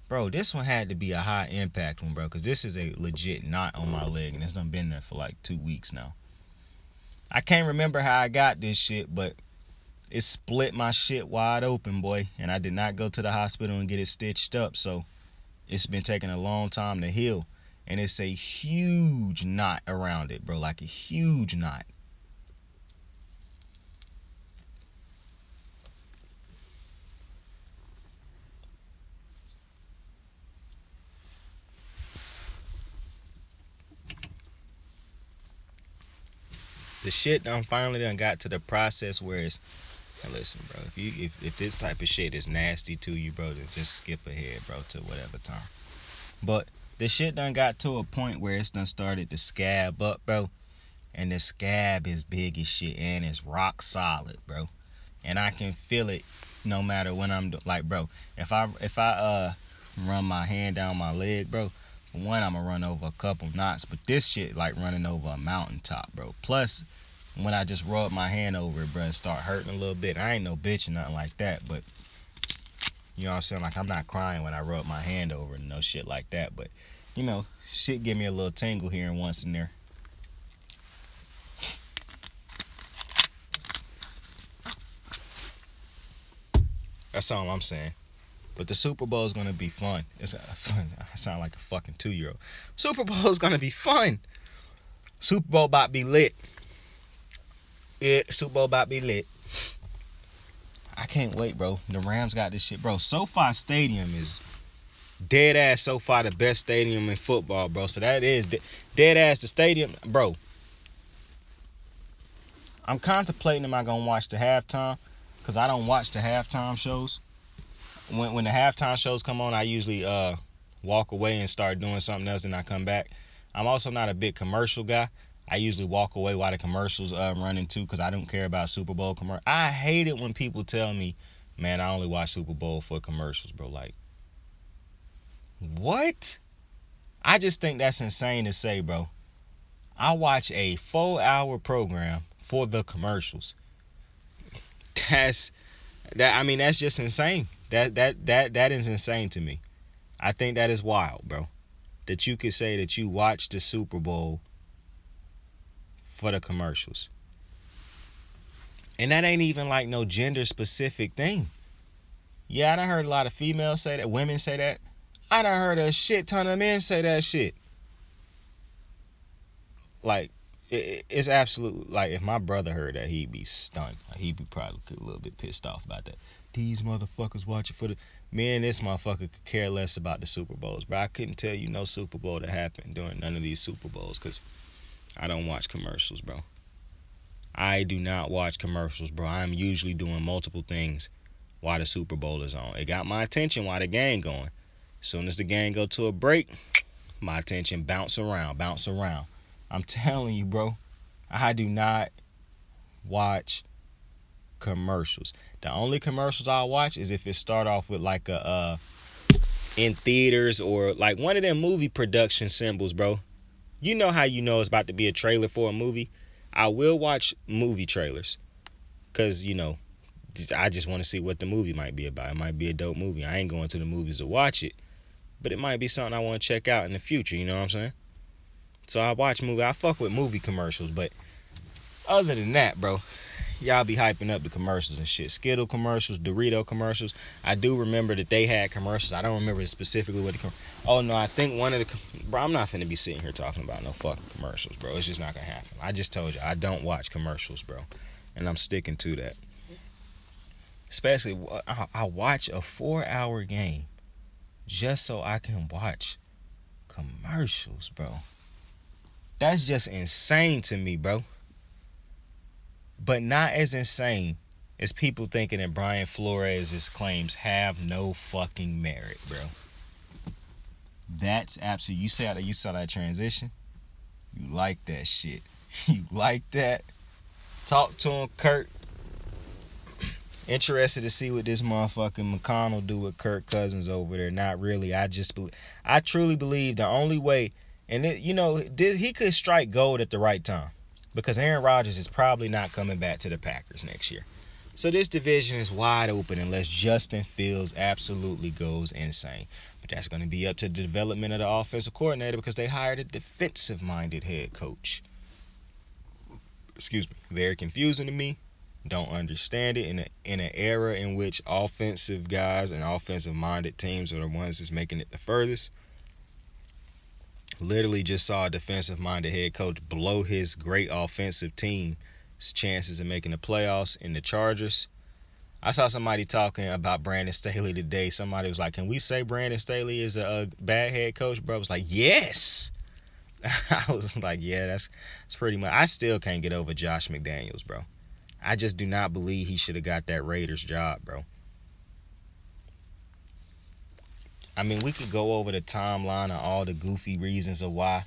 Bro, this one had to be a high impact one, bro, because this is a legit knot on my leg, and it's done been there for like 2 weeks now. I can't remember how I got this shit, but it split my shit wide open, boy, and I did not go to the hospital and get it stitched up, so it's been taking a long time to heal, and it's a huge knot around it, bro, like a huge knot. The shit finally got to the process where it's, now listen, bro, if this type of shit is nasty to you, bro, then just skip ahead, bro, to whatever time. But the shit done got to a point where it's done started to scab up, bro, and the scab is big as shit, and it's rock solid, bro, and I can feel it no matter when I'm like, bro, if I run my hand down my leg, bro, for one, I'm gonna run over a couple knots, but this shit like running over a mountaintop, bro. Plus, when I just rub my hand over it, bro, it start hurting a little bit. I ain't no bitch or nothing like that, but you know what I'm saying? Like, I'm not crying when I rub my hand over it and no shit like that, but you know, shit give me a little tingle here and once in there. That's all I'm saying. But the Super Bowl is gonna be fun. It's fun. I sound like a fucking 2-year-old. Super Bowl is gonna be fun. Super Bowl about to be lit. Yeah, Super Bowl about to be lit. I can't wait, bro. The Rams got this shit, bro. SoFi Stadium is dead ass. SoFi the best stadium in football, bro. So that is dead ass the stadium, bro. I'm contemplating, am I gonna watch the halftime? Cause I don't watch the halftime shows. When the halftime shows come on, I usually walk away and start doing something else, and I come back. I'm also not a big commercial guy. I usually walk away while the commercials running too, because I don't care about Super Bowl commercials. I hate it when people tell me, man, I only watch Super Bowl for commercials, bro. Like, what? I just think that's insane to say, bro. I watch a 4-hour program for the commercials. That's just insane. That is insane to me. I think that is wild, bro. That you could say that you watched the Super Bowl for the commercials. And that ain't even like no gender specific thing. Yeah, I done heard a lot of females say that, women say that. I done heard a shit ton of men say that shit. Like, it's absolute, like, if my brother heard that, he'd be stunned. Like, he'd be probably a little bit pissed off about that. These motherfuckers watching for the... Me and this motherfucker could care less about the Super Bowls, bro. I couldn't tell you no Super Bowl that happened during none of these Super Bowls, because I don't watch commercials, bro. I do not watch commercials, bro. I'm usually doing multiple things while the Super Bowl is on. It got my attention while the game going. As soon as the game go to a break, my attention bounce around. I'm telling you, bro, I do not watch commercials. The only commercials I watch is if it start off with like a in theaters or like one of them movie production symbols, bro. You know how you know it's about to be a trailer for a movie? I will watch movie trailers because, you know, I just want to see what the movie might be about. It might be a dope movie. I ain't going to the movies to watch it, but it might be something I want to check out in the future, you know what I'm saying? So I watch movie. I fuck with movie commercials, but other than that, bro, y'all be hyping up the commercials and shit. Skittle commercials, Dorito commercials. I do remember that they had commercials. I don't remember specifically what the oh no, I think one of the bro, I'm not finna be sitting here talking about no fucking commercials, bro. It's just not gonna happen. I just told you I don't watch commercials, bro, and I'm sticking to that. Especially I watch a 4-hour game just so I can watch commercials, bro. That's just insane to me, bro. But not as insane as people thinking that Brian Flores' claims have no fucking merit, bro. That's absolutely... You saw that transition? You like that shit. You like that? Talk to him, Kurt. Interested to see what this motherfucking McConnell do with Kirk Cousins over there. Not really. I truly believe the only way... And, he could strike gold at the right time. because Aaron Rodgers is probably not coming back to the Packers next year. So this division is wide open unless Justin Fields absolutely goes insane. But that's going to be up to the development of the offensive coordinator because they hired a defensive-minded head coach. Excuse me. Very confusing to me. Don't understand it in an era in which offensive guys and offensive-minded teams are the ones that's making it the furthest. Literally just saw a defensive-minded head coach blow his great offensive team's chances of making the playoffs in the Chargers. I saw somebody talking about Brandon Staley today. Somebody was like, can we say Brandon Staley is a bad head coach? Bro, I was like, yes. I was like, yeah, that's pretty much. I still can't get over Josh McDaniels, bro. I just do not believe he should have got that Raiders job, bro. I mean, we could go over the timeline of all the goofy reasons of why,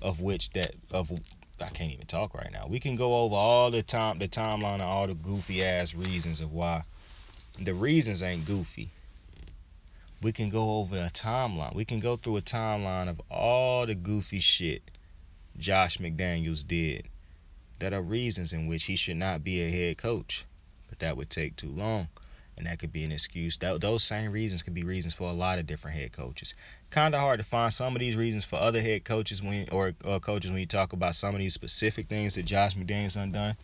I can't even talk right now. We can go over all the timeline of all the goofy ass reasons of why. The reasons ain't goofy. We can go over a timeline. We can go through a timeline of all the goofy shit Josh McDaniels did that are reasons in which he should not be a head coach. But that would take too long. And that could be an excuse. Those same reasons could be reasons for a lot of different head coaches. Kind of hard to find some of these reasons for other head coaches or coaches when you talk about some of these specific things that Josh McDaniels undone.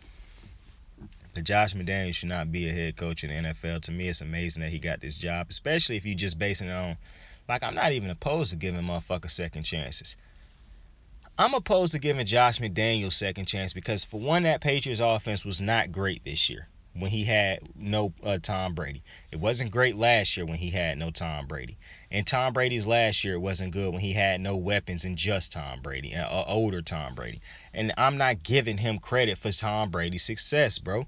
But Josh McDaniels should not be a head coach in the NFL. To me, it's amazing that he got this job, especially if you just basing it on, like, I'm not even opposed to giving motherfuckers second chances. I'm opposed to giving Josh McDaniels second chance because, for one, that Patriots offense was not great this year when he had no Tom Brady. It wasn't great last year when he had no Tom Brady. And Tom Brady's last year wasn't good when he had no weapons and just Tom Brady, older Tom Brady. And I'm not giving him credit for Tom Brady's success, bro.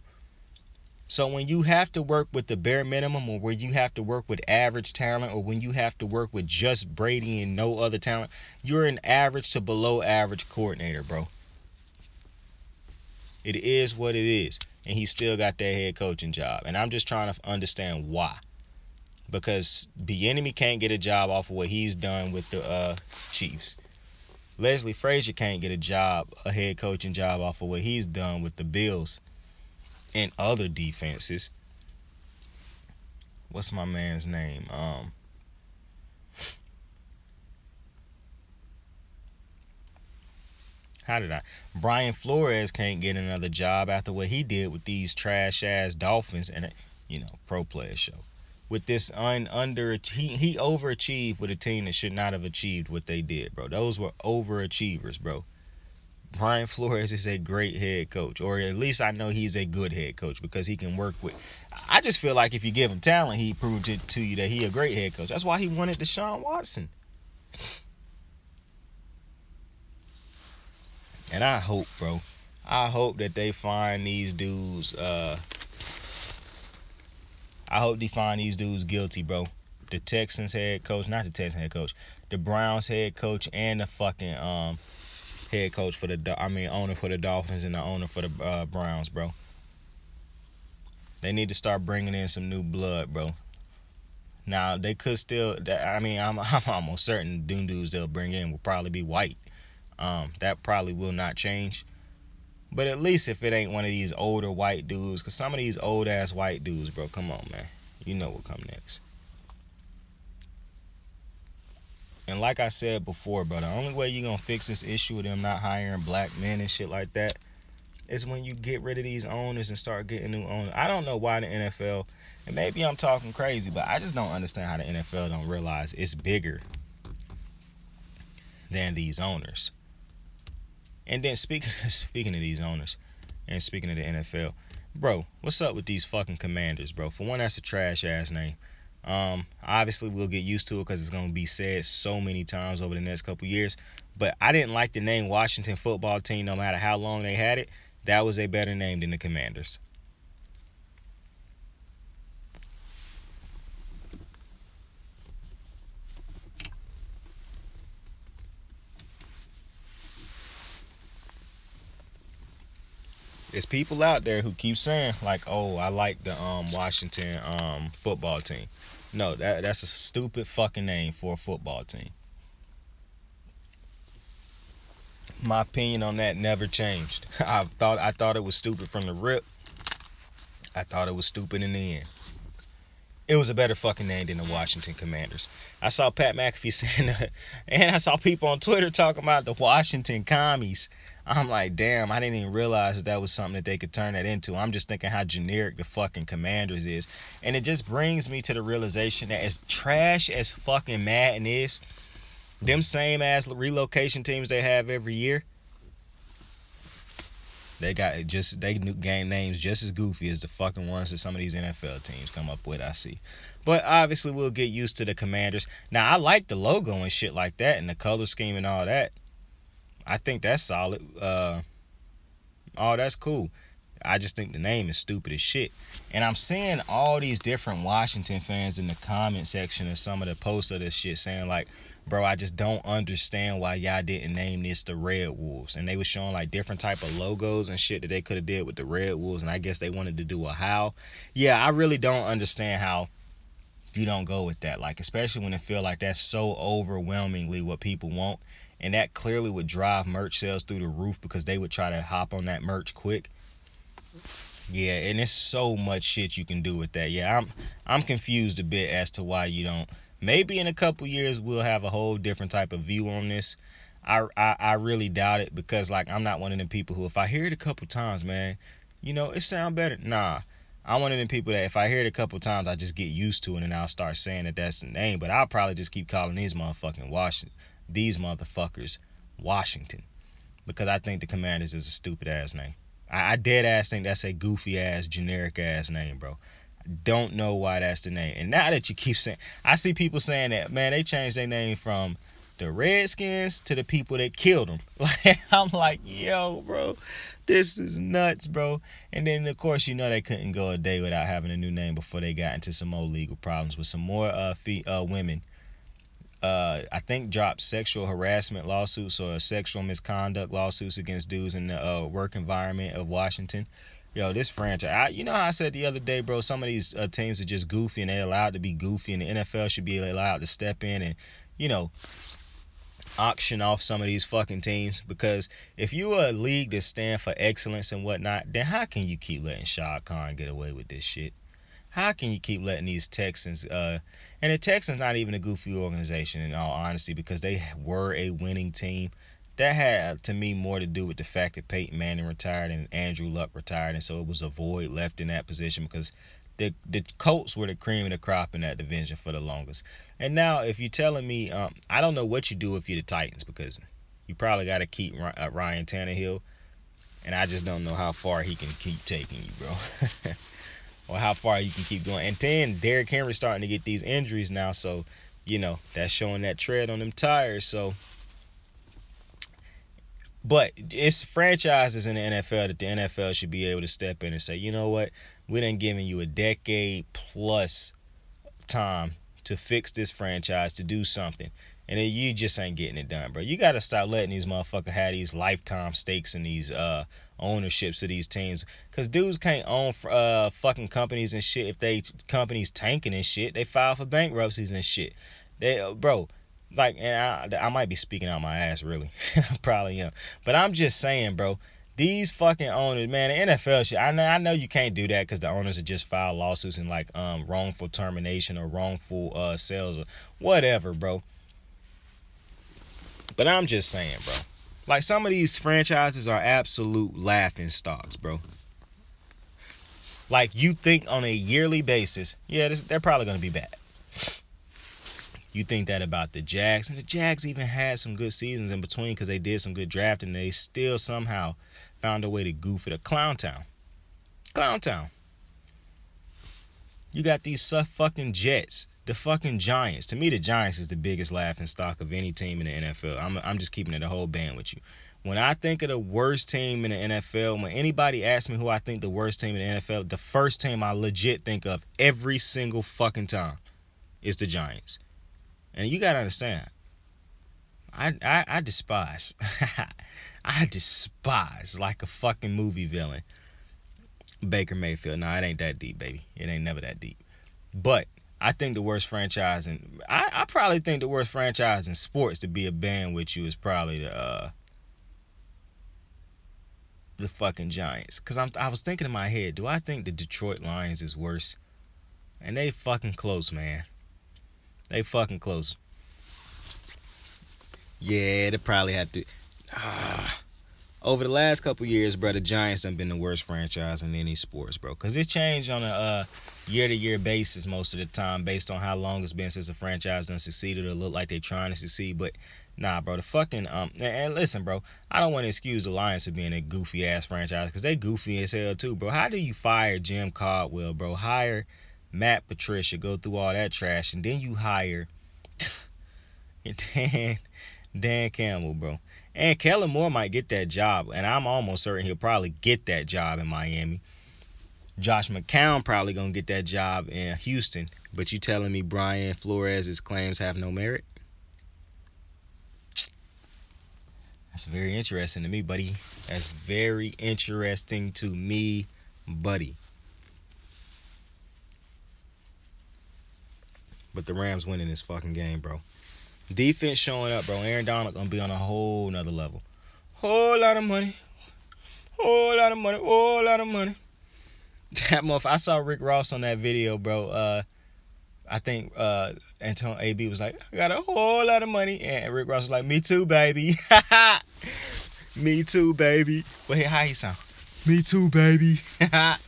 So when you have to work with the bare minimum, or when you have to work with average talent, or when you have to work with just Brady and no other talent, you're an average to below average coordinator, bro. It is what it is. And he still got that head coaching job. And I'm just trying to understand why. Because Bieniemy can't get a job off of what he's done with the Chiefs. Leslie Frazier can't get a head coaching job off of what he's done with the Bills and other defenses. What's my man's name? Brian Flores can't get another job after what he did with these trash ass Dolphins and pro player show. With this he overachieved with a team that should not have achieved what they did, bro. Those were overachievers, bro. Brian Flores is a great head coach, or at least I know he's a good head coach because he can work with. I just feel like if you give him talent, he proved it to you that he a great head coach. That's why he wanted Deshaun Watson. And I hope, bro, that they find these dudes. I hope they find these dudes guilty, bro. The Texans head coach, not the Texans head coach, the Browns head coach, and the fucking head coach for owner for the Dolphins and the owner for the Browns, bro. They need to start bringing in some new blood, bro. Now they could still. I'm almost certain the dudes they'll bring in will probably be white. That probably will not change. But at least if it ain't one of these older white dudes, because some of these old ass white dudes, bro, come on, man. You know what come next. And like I said before, bro, the only way you're going to fix this issue of them not hiring black men and shit like that is when you get rid of these owners and start getting new owners. I don't know why the NFL, and maybe I'm talking crazy, but I just don't understand how the NFL don't realize it's bigger than these owners. And then speaking of these owners and speaking of the NFL, bro, what's up with these fucking Commanders, bro? For one, that's a trash ass name. Obviously we'll get used to it because it's going to be said so many times over the next couple years. But I didn't like the name Washington Football Team no matter how long they had it. That was a better name than the Commanders. There's people out there who keep saying like, "Oh, I like the Washington Football Team." No, that's a stupid fucking name for a football team. My opinion on that never changed. I thought it was stupid from the rip. I thought it was stupid in the end. It was a better fucking name than the Washington Commanders. I saw Pat McAfee saying that, and I saw people on Twitter talking about the Washington Commies. I'm like, damn, I didn't even realize that was something that they could turn that into. I'm just thinking how generic the fucking Commanders is. And it just brings me to the realization that as trash as fucking Madden is, them same ass relocation teams they have every year, they game names just as goofy as the fucking ones that some of these NFL teams come up with, I see. But obviously we'll get used to the Commanders. Now I like the logo and shit like that and the color scheme and all that. I think that's solid. That's cool. I just think the name is stupid as shit. And I'm seeing all these different Washington fans in the comment section of some of the posts of this shit saying like, bro, I just don't understand why y'all didn't name this the Red Wolves. And they were showing like different type of logos and shit that they could have did with the Red Wolves. And I guess they wanted to do a how. Yeah, I really don't understand how you don't go with that. Like, especially when it feel like that's so overwhelmingly what people want. And that clearly would drive merch sales through the roof because they would try to hop on that merch quick. Yeah, and there's so much shit you can do with that. Yeah, I'm confused a bit as to why you don't. Maybe in a couple years we'll have a whole different type of view on this. I really doubt it because like I'm not one of them people who if I hear it a couple times, man, it sound better. Nah, I'm one of them people that if I hear it a couple times, I just get used to it and I'll start saying that that's the name. But I'll probably just keep calling these motherfuckers Washington because I think the Commanders is a stupid ass name. I dead ass think that's a goofy ass, generic ass name, bro. Don't know why that's the name. And now that you keep saying, I see people saying that, man, they changed their name from the Redskins to the people that killed them. Like, I'm like, yo, bro, this is nuts, bro. And then, of course, they couldn't go a day without having a new name before they got into some more legal problems with some more women. I think dropped sexual harassment lawsuits or sexual misconduct lawsuits against dudes in the work environment of Washington. Yo, this franchise, how I said the other day, bro, some of these teams are just goofy and they're allowed to be goofy and the NFL should be allowed to step in and, auction off some of these fucking teams because if you are a league that stand for excellence and whatnot, then how can you keep letting Shad Khan get away with this shit? How can you keep letting these Texans, and the Texans not even a goofy organization in all honesty because they were a winning team. That had, to me, more to do with the fact that Peyton Manning retired and Andrew Luck retired, and so it was a void left in that position because the Colts were the cream of the crop in that division for the longest. And now, if you're telling me, I don't know what you do if you're the Titans because you probably got to keep Ryan Tannehill, and I just don't know how far he can keep taking you, bro. Or how far you can keep going. And then Derrick Henry's starting to get these injuries now, so, that's showing that tread on them tires, so. But it's franchises in the NFL that the NFL should be able to step in and say, you know what, we done given you a decade plus time to fix this franchise, to do something. And then you just ain't getting it done, bro. You got to stop letting these motherfuckers have these lifetime stakes in these ownerships of these teams. Because dudes can't own fucking companies and shit if they companies tanking and shit. They file for bankruptcies and shit. Bro, like, and I might be speaking out my ass, really. I probably am. But I'm just saying, bro, these fucking owners, man, the NFL shit, I know you can't do that because the owners have just filed lawsuits and, like, wrongful termination or wrongful sales or whatever, bro. But I'm just saying, bro. Like, some of these franchises are absolute laughing stocks, bro. Like, you think on a yearly basis, yeah, they're probably going to be bad. You think that about the Jags, and the Jags even had some good seasons in between because they did some good drafting, and they still somehow found a way to goof it up. Clown Town. You got these fucking Jets, the fucking Giants. To me, the Giants is the biggest laughing stock of any team in the NFL. I'm just keeping it a whole band with you. When I think of the worst team in the NFL, when anybody asks me who I think the worst team in the NFL, the first team I legit think of every single fucking time is the Giants. And you gotta understand, I despise, I despise like a fucking movie villain, Baker Mayfield. Nah, it ain't that deep, baby. It ain't never that deep. But I think the worst franchise, and I probably think the worst franchise in sports to be a band with you is probably the fucking Giants. Because I was thinking in my head, do I think the Detroit Lions is worse? And they fucking close, man. They fucking close. Yeah, they probably had to. Over the last couple years, bro, the Giants have been the worst franchise in any sports, bro. Because it changed on a year-to-year basis most of the time based on how long it's been since a franchise done succeeded or look like they trying to succeed. But, nah, bro, the fucking... And listen, bro, I don't want to excuse the Lions for being a goofy-ass franchise because they goofy as hell, too, bro. How do you fire Jim Caldwell, bro? Hire Matt Patricia, go through all that trash, and then you hire... Dan Campbell, bro. And Kellen Moore might get that job, and I'm almost certain he'll probably get that job in Miami. Josh McCown probably gonna get that job in Houston. But you telling me Brian Flores' claims have no merit? That's very interesting to me, buddy. That's very interesting to me, buddy. But the Rams winning this fucking game, bro. Defense showing up, bro. Aaron Donald gonna be on a whole nother level. Whole lot of money. Whole lot of money. Whole lot of money. That motherfucker. I saw Rick Ross on that video, bro. I think Antonio AB was like, I got a whole lot of money. And Rick Ross was like, me too, baby. Me too, baby. But hey, how he sound? Me too, baby. That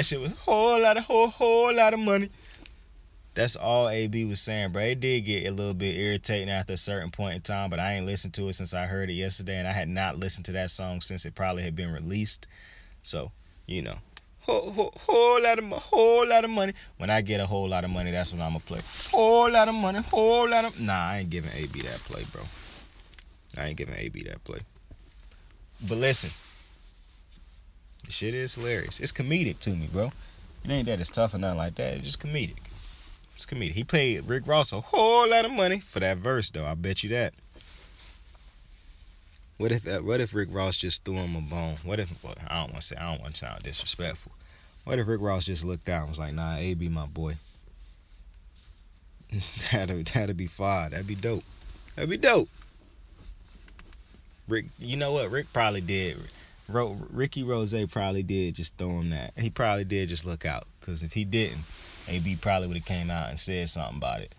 shit was whole lot of money. That's all AB was saying, bro. It did get a little bit irritating after a certain point in time, but I ain't listened to it since I heard it yesterday, and I had not listened to that song since it probably had been released. So, you know, whole lot of money. When I get a whole lot of money, that's when I'm gonna play. Whole lot of money, whole lot of. Nah, I ain't giving AB that play, bro. I ain't giving AB that play. But listen, the shit is hilarious. It's comedic to me, bro. It ain't that it's tough or nothing like that. It's just comedic. It's comedic. He paid Rick Ross a whole lot of money for that verse, though. I bet you that. What if Rick Ross just threw him a bone? What if? Well, I don't want to sound disrespectful. What if Rick Ross just looked out and was like, "Nah, AB my boy." That'd be fire. That'd be dope. That'd be dope. Rick, you know what? Rick probably did. Ricky Rose probably did just throw him that. He probably did just look out. Because if he didn't, AB probably would have came out and said something about it.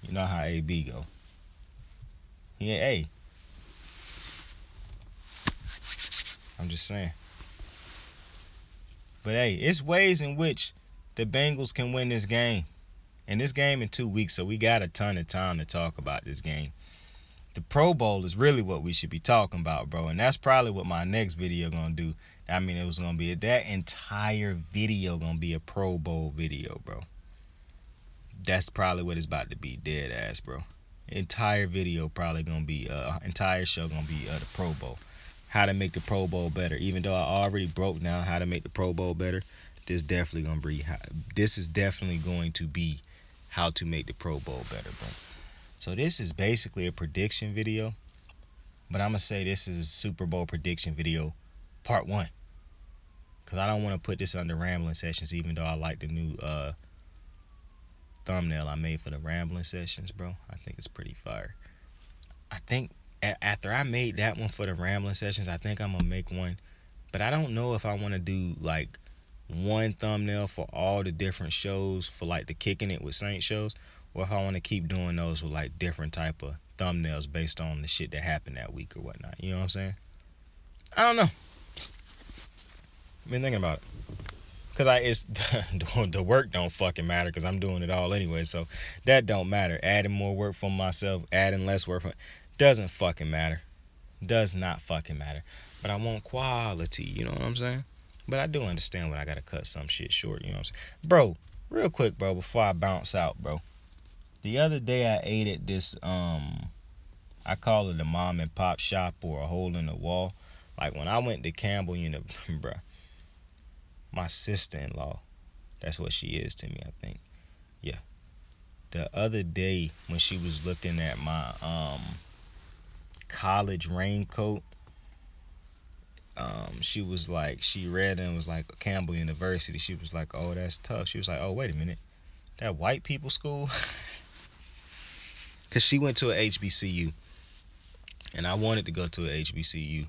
You know how AB go. Hey. I'm just saying. But hey, it's ways in which the Bengals can win this game. And this game in 2 weeks, so we got a ton of time to talk about this game. The Pro Bowl is really what we should be talking about, bro. And that's probably what my next video gonna do. I mean, it was gonna be that entire video gonna be a Pro Bowl video, bro. That's probably what it's about to be, dead ass, bro. Entire video probably gonna be, entire show gonna be the Pro Bowl. How to make the Pro Bowl better. Even though I already broke down how to make the Pro Bowl better, this is definitely going to be how to make the Pro Bowl better, bro. So this is basically a prediction video, but I'm going to say this is a Super Bowl prediction video part 1. Because I don't want to put this under Rambling Sessions, even though I like the new thumbnail I made for the Rambling Sessions, bro. I think it's pretty fire. I think after I made that one for the Rambling Sessions, I think I'm going to make one. But I don't know if I want to do like one thumbnail for all the different shows for like the Kickin' It with Saint shows, or if I want to keep doing those with like different type of thumbnails based on the shit that happened that week or whatnot. You know what I'm saying? I don't know. Been thinking about it. Because the work don't fucking matter because I'm doing it all anyway. So that don't matter. Adding more work for myself, adding less work for doesn't fucking matter. Does not fucking matter. But I want quality, you know what I'm saying? But I do understand when I gotta cut some shit short, you know what I'm saying? Bro, real quick, bro, before I bounce out, bro. The other day I ate at this, I call it a mom and pop shop or a hole in the wall. Like when I went to Campbell University, bro, my sister-in-law, that's what she is to me, I think. Yeah. The other day when she was looking at my, college raincoat, she was like, she read and was like Campbell University. She was like, oh, that's tough. She was like, oh, wait a minute, that white people school? Because she went to a HBCU and I wanted to go to a HBCU,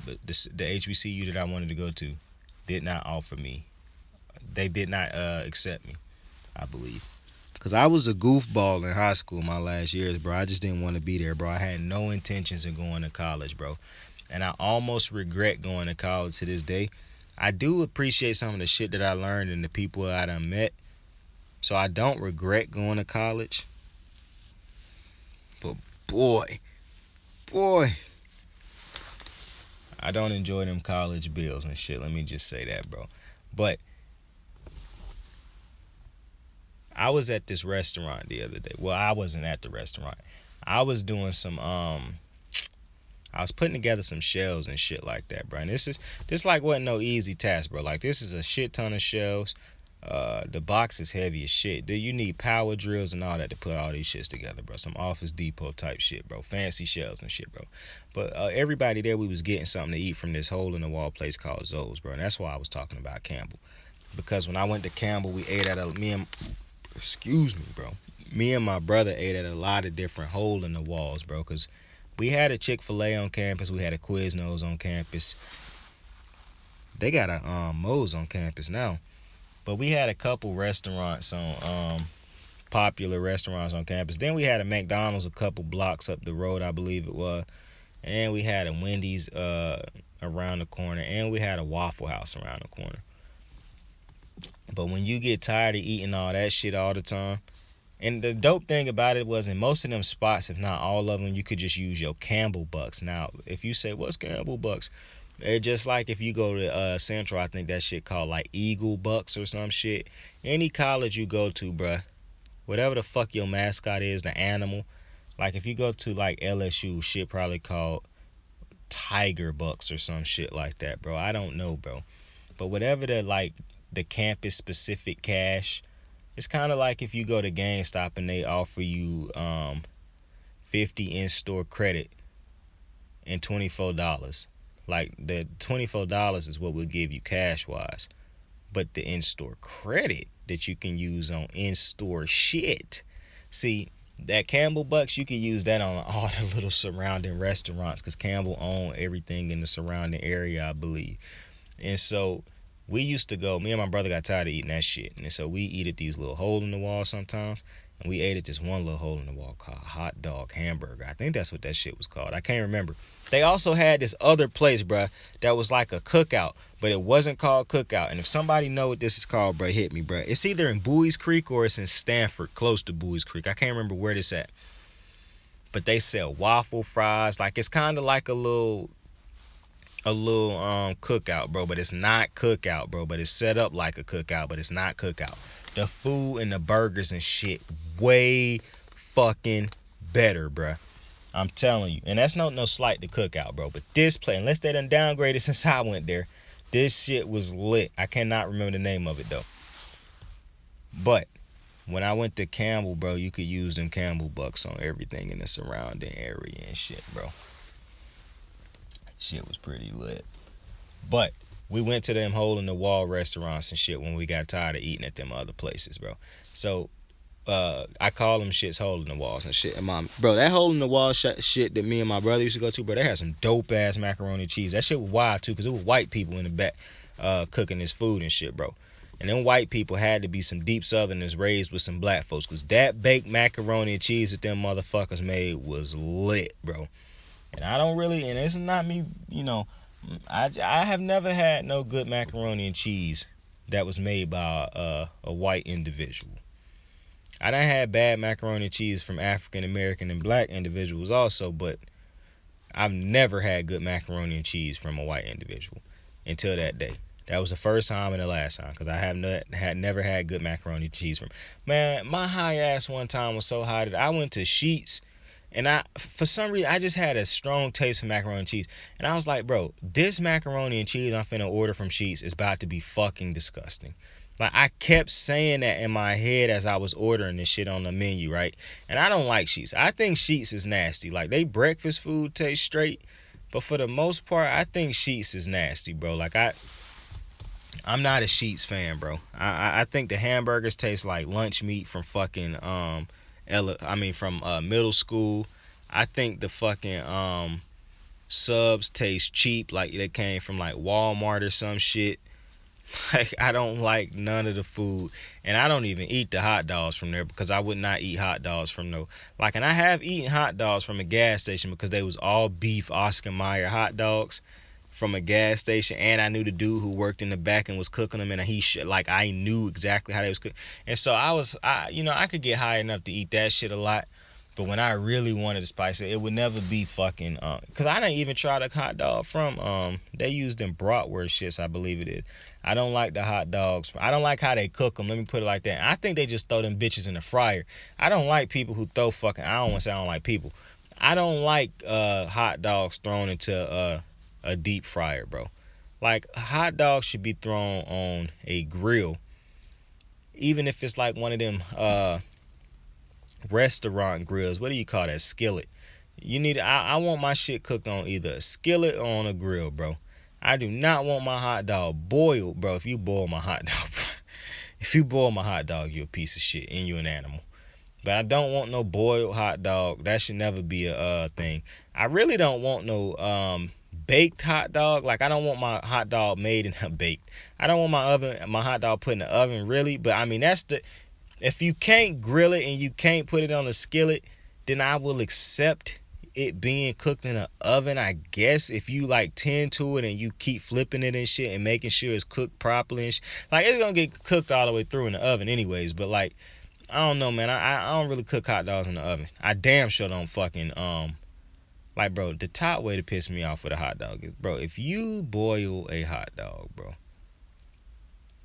But the HBCU that I wanted to go to did not offer me. They did not accept me, I believe. Cause I was a goofball in high school my last years, bro. I just didn't want to be there, bro. I had no intentions of going to college, bro. And I almost regret going to college to this day. I do appreciate some of the shit that I learned and the people I done met. So I don't regret going to college. But boy, I don't enjoy them college bills and shit. Let me just say that, bro. But I was at this restaurant the other day. Well, I wasn't at the restaurant. I was doing some I was putting together some shelves and shit like that, bro. And this like wasn't no easy task, bro. Like this is a shit ton of shelves. The box is heavy as shit. Dude, you need power drills and all that to put all these shits together, bro. Some Office Depot type shit, bro. Fancy shelves and shit, bro. But everybody there, we was getting something to eat from this hole in the wall place called Zoe's, bro. And that's why I was talking about Campbell. Because when I went to Campbell, we ate at me and my brother ate at a lot of different hole in the walls, bro. Because we had a Chick-fil-A on campus. We had a Quiznos on campus. They got a Moe's on campus now. But we had a couple restaurants on popular restaurants on campus. Then we had a McDonald's a couple blocks up the road, I believe it was. And we had a Wendy's around the corner. And we had a Waffle House around the corner. But when you get tired of eating all that shit all the time, and the dope thing about it was in most of them spots, if not all of them, you could just use your Campbell Bucks. Now, if you say, what's Campbell Bucks? It's just like if you go to Central, I think that shit called like Eagle Bucks or some shit. Any college you go to, bruh, whatever the fuck your mascot is, the animal. Like if you go to like LSU, shit probably called Tiger Bucks or some shit like that, bro. I don't know, bro. But whatever the campus specific cash, it's kind of like if you go to GameStop and they offer you 50 in-store credit and $24. Like the $24 is what we'll give you cash wise, but the in-store credit that you can use on in-store shit. See, that Campbell Bucks, you can use that on all the little surrounding restaurants because Campbell own everything in the surrounding area, I believe. And so we used to go, me and my brother got tired of eating that shit. And so we eat at these little hole in the wall sometimes. And we ate at this one little hole in the wall called Hot Dog Hamburger. I think that's what that shit was called. I can't remember. They also had this other place, bruh, that was like a cookout. But it wasn't called Cookout. And if somebody know what this is called, bruh, hit me, bruh. It's either in Bowie's Creek or it's in Stanford, close to Bowie's Creek. I can't remember where this at. But they sell waffle fries. Like it's kind of like a little cookout, bro, but it's not cookout, bro, but it's set up like a cookout, but it's not cookout. The food and the burgers and shit way fucking better, bro. I'm telling you. And that's no slight to Cookout, bro, but this place, unless they done downgraded since I went there, this shit was lit. I cannot remember the name of it though. But when I went to Campbell, bro, you could use them Campbell Bucks on everything in the surrounding area and shit, bro. Shit was pretty lit. But we went to them hole in the wall restaurants and shit when we got tired of eating at them other places, bro. So I call them shits hole in the walls and shit. And bro, that hole in the wall shit that me and my brother used to go to, bro, they had some dope ass macaroni and cheese. That shit was wild too, because it was white people in the back cooking this food and shit, bro. And them white people had to be some deep southerners raised with some black folks, because that baked macaroni and cheese that them motherfuckers made was lit, bro. And I don't really, and it's not me, you know, I have never had no good macaroni and cheese that was made by a white individual. I done had bad macaroni and cheese from African American and black individuals also, but I've never had good macaroni and cheese from a white individual until that day. That was the first time and the last time, because I have never had good macaroni and cheese from. Man, my high ass one time was so high that I went to Sheetz. And for some reason, I just had a strong taste for macaroni and cheese. And I was like, bro, this macaroni and cheese I'm finna order from Sheetz is about to be fucking disgusting. Like, I kept saying that in my head as I was ordering this shit on the menu, right? And I don't like Sheetz. I think Sheetz is nasty. Like, they breakfast food tastes straight. But for the most part, I think Sheetz is nasty, bro. Like, I'm not a Sheetz fan, bro. I think the hamburgers taste like lunch meat from fucking from middle school. I think the fucking Subs taste cheap, like they came from like Walmart or some shit. Like I don't like none of the food, and I don't even eat the hot dogs from there because I would not eat hot dogs from no. Like, and I have eaten hot dogs from a gas station because they was all beef Oscar Mayer hot dogs from a gas station, and I knew the dude who worked in the back and was cooking them, and like I knew exactly how they was cooking, and so I could get high enough to eat that shit a lot. But when I really wanted to spice it, it would never be fucking cause I didn't even try the hot dog from they used them bratwurst shits, I believe it is. I don't like the hot dogs. I don't like how they cook them. Let me put it like that. I think they just throw them bitches in the fryer. I don't like people who throw fucking. I don't want to say I don't like people. I don't like hot dogs thrown into a deep fryer, bro. Like, hot dogs should be thrown on a grill, even if it's like one of them restaurant grills. What do you call that? Skillet. I want my shit cooked on either a skillet or on a grill, bro. I do not want my hot dog boiled, bro. If you boil my hot dog, if you boil my hot dog, you're a piece of shit and you're an animal. But I don't want no boiled hot dog. That should never be a thing. I really don't want no baked hot dog. Like, I don't want my hot dog made and baked. I don't want my hot dog put in the oven, really. But I mean, if you can't grill it and you can't put it on a skillet, then I will accept it being cooked in an oven, I guess. If you like tend to it and you keep flipping it and shit and making sure it's cooked properly and like, it's gonna get cooked all the way through in the oven anyways. But like, I don't know, man. I don't really cook hot dogs in the oven. I damn sure don't fucking like, bro, the top way to piss me off with a hot dog is, bro, if you boil a hot dog, bro,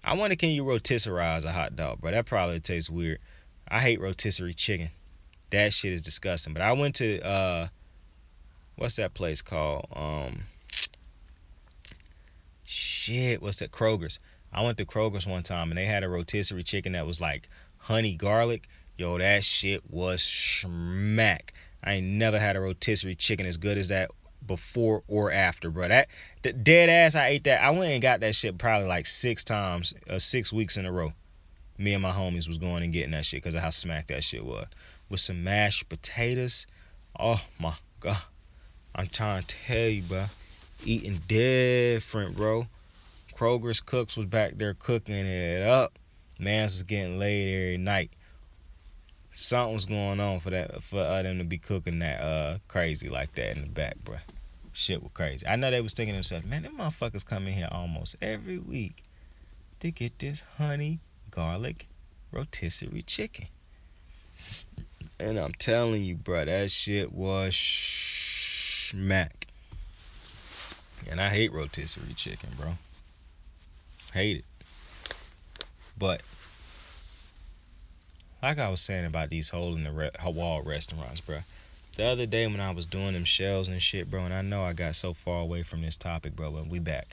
I wonder, can you rotisserize a hot dog, bro? That probably tastes weird. I hate rotisserie chicken. That shit is disgusting. But I went to what's that place called? What's that? Kroger's. I went to Kroger's one time and they had a rotisserie chicken that was like honey garlic. Yo, that shit was smack. I ain't never had a rotisserie chicken as good as that before or after, bro. The dead ass, I ate that. I went and got that shit probably like 6 times, 6 weeks in a row. Me and my homies was going and getting that shit because of how smack that shit was. With some mashed potatoes. Oh my god. I'm trying to tell you, bro. Eating different, bro. Kroger's cooks was back there cooking it up. Mans was getting laid every night. Something's going on for them to be cooking that crazy like that in the back, bro. Shit was crazy. I know they was thinking to themselves, man, them motherfuckers come in here almost every week to get this honey garlic rotisserie chicken. And I'm telling you, bro, that shit was smack. And I hate rotisserie chicken, bro. Hate it. But like I was saying about these hole in the wall restaurants, bro. The other day when I was doing them shells and shit, bro, and I know I got so far away from this topic, bro, but we back.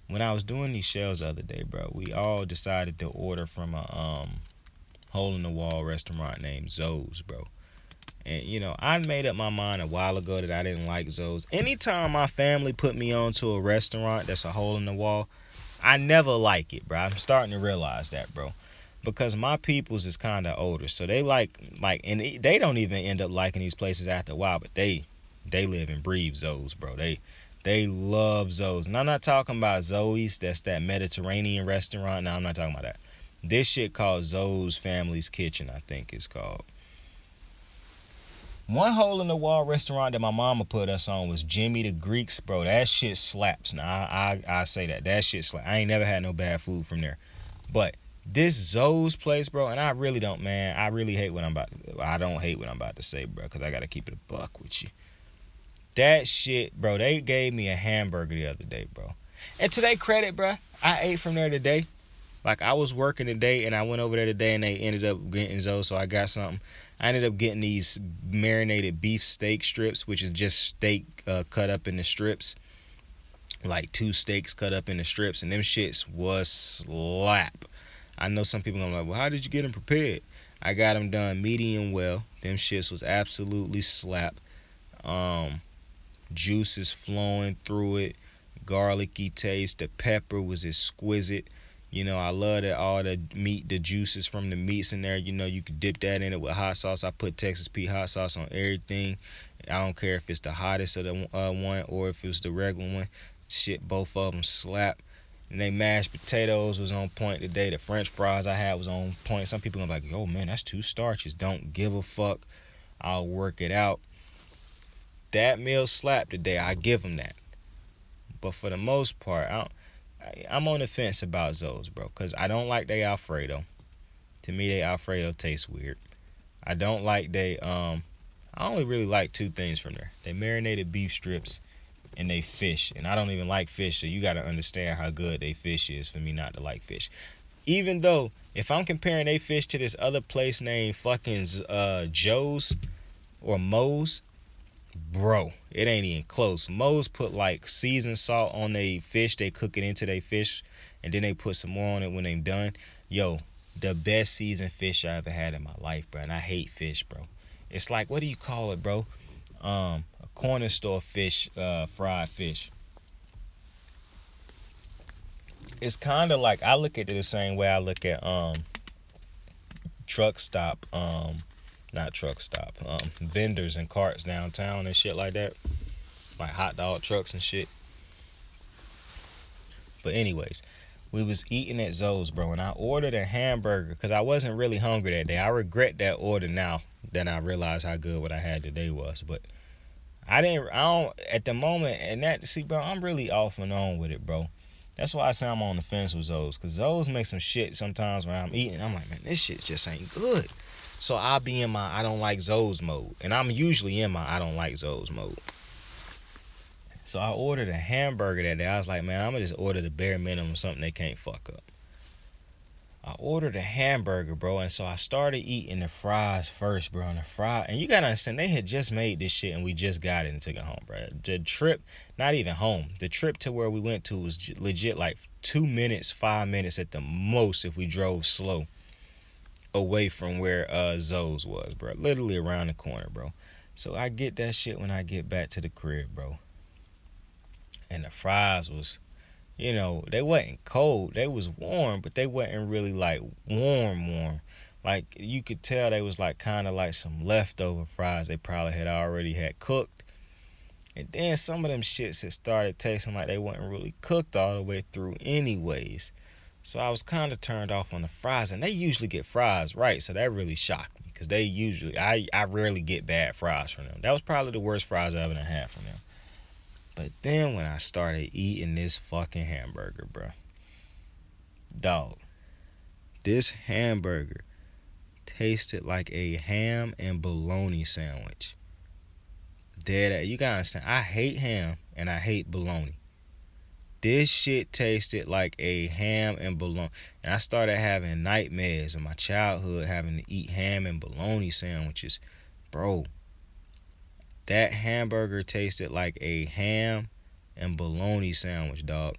When I was doing these shells the other day, bro, we all decided to order from a hole in the wall restaurant named Zoe's, bro. And you know, I made up my mind a while ago that I didn't like Zoe's. Anytime my family put me on to a restaurant that's a hole in the wall, I never like it, bro. I'm starting to realize that, bro. Because my peoples is kind of older, so they and they don't even end up liking these places after a while, but they live and breathe Zoe's, bro. They love Zoe's. And I'm not talking about Zoe's, that's that Mediterranean restaurant. No, I'm not talking about that. This shit called Zoe's Family's Kitchen, I think it's called. One hole in the wall restaurant that my mama put us on was Jimmy the Greek's, bro. That shit slaps. Now I say that shit slaps. I ain't never had no bad food from there, but this Zoe's place, bro, and I really don't, man. I really hate what I'm about to. I don't hate what I'm about to say, bro, because I gotta keep it a buck with you. That shit, bro. They gave me a hamburger the other day, bro. And to their credit, bro, I ate from there today. Like, I was working today, and I went over there today, and they ended up getting Zoe's, so I got something. I ended up getting these marinated beef steak strips, which is just steak cut up in the strips. Like 2 steaks cut up in the strips, and them shits was slap. I know some people are like, well, how did you get them prepared? I got them done medium well. Them shits was absolutely slap. Juices flowing through it. Garlicky taste. The pepper was exquisite. I love that all the meat, the juices from the meats in there. You could dip that in it with hot sauce. I put Texas Pete hot sauce on everything. I don't care if it's the hottest of the one or if it's the regular one. Shit, both of them slap. And they mashed potatoes was on point today. The French fries I had was on point. Some people are like, "Yo, man, that's too starches." Don't give a fuck. I'll work it out. That meal slapped today. I give them that. But for the most part, I'm on the fence about Zoes, bro, because I don't like they Alfredo. To me, they Alfredo tastes weird. I don't like I only really like two things from there. They marinated beef strips and they fish. And I don't even like fish, so you got to understand how good they fish is for me not to like fish. Even though, if I'm comparing they fish to this other place named fucking Joe's or Moe's, bro, it ain't even close. Moe's put like seasoned salt on they fish. They cook it into they fish, and then they put some more on it when they done. Yo, the best seasoned fish I ever had in my life, bro. And I hate fish, bro. It's like, what do you call it, bro? A corner store fish, fried fish. It's kind of like, I look at it the same way I look at truck stop, not truck stop, vendors and carts downtown and shit like that, like hot dog trucks and shit. But anyways, we was eating at Zoe's, bro, and I ordered a hamburger because I wasn't really hungry that day. I regret that order now that I realize how good what I had today was. But I don't at the moment, and that, see, bro, I'm really off and on with it, bro. That's why I say I'm on the fence with Zoe's, because Zoe's make some shit sometimes when I'm eating. I'm like, man, this shit just ain't good. So I'll be in my I don't like Zoe's mode, and I'm usually in my I don't like Zoe's mode. So I ordered a hamburger that day. I was like, man, I'm gonna just order the bare minimum, something they can't fuck up. I ordered a hamburger, bro, and so I started eating the fries first, bro. And you gotta understand, they had just made this shit and we just got it and took it home, bro. The trip, not even home, the trip to where we went to was legit like 2 minutes, 5 minutes at the most if we drove slow away from where Zoe's was, bro. Literally around the corner, bro. So I get that shit when I get back to the crib, bro. And the fries was, they wasn't cold. They was warm, but they wasn't really like warm. Like, you could tell they was like kind of like some leftover fries they probably already had cooked. And then some of them shits had started tasting like they wasn't really cooked all the way through anyways. So I was kind of turned off on the fries, and they usually get fries right, so that really shocked me, because I rarely get bad fries from them. That was probably the worst fries I ever had from them. But then when I started eating this fucking hamburger, bro, dog, this hamburger tasted like a ham and bologna sandwich. You gotta understand, I hate ham and I hate bologna. This shit tasted like a ham and bologna. And I started having nightmares in my childhood having to eat ham and bologna sandwiches. Bro, that hamburger tasted like a ham and bologna sandwich, dog.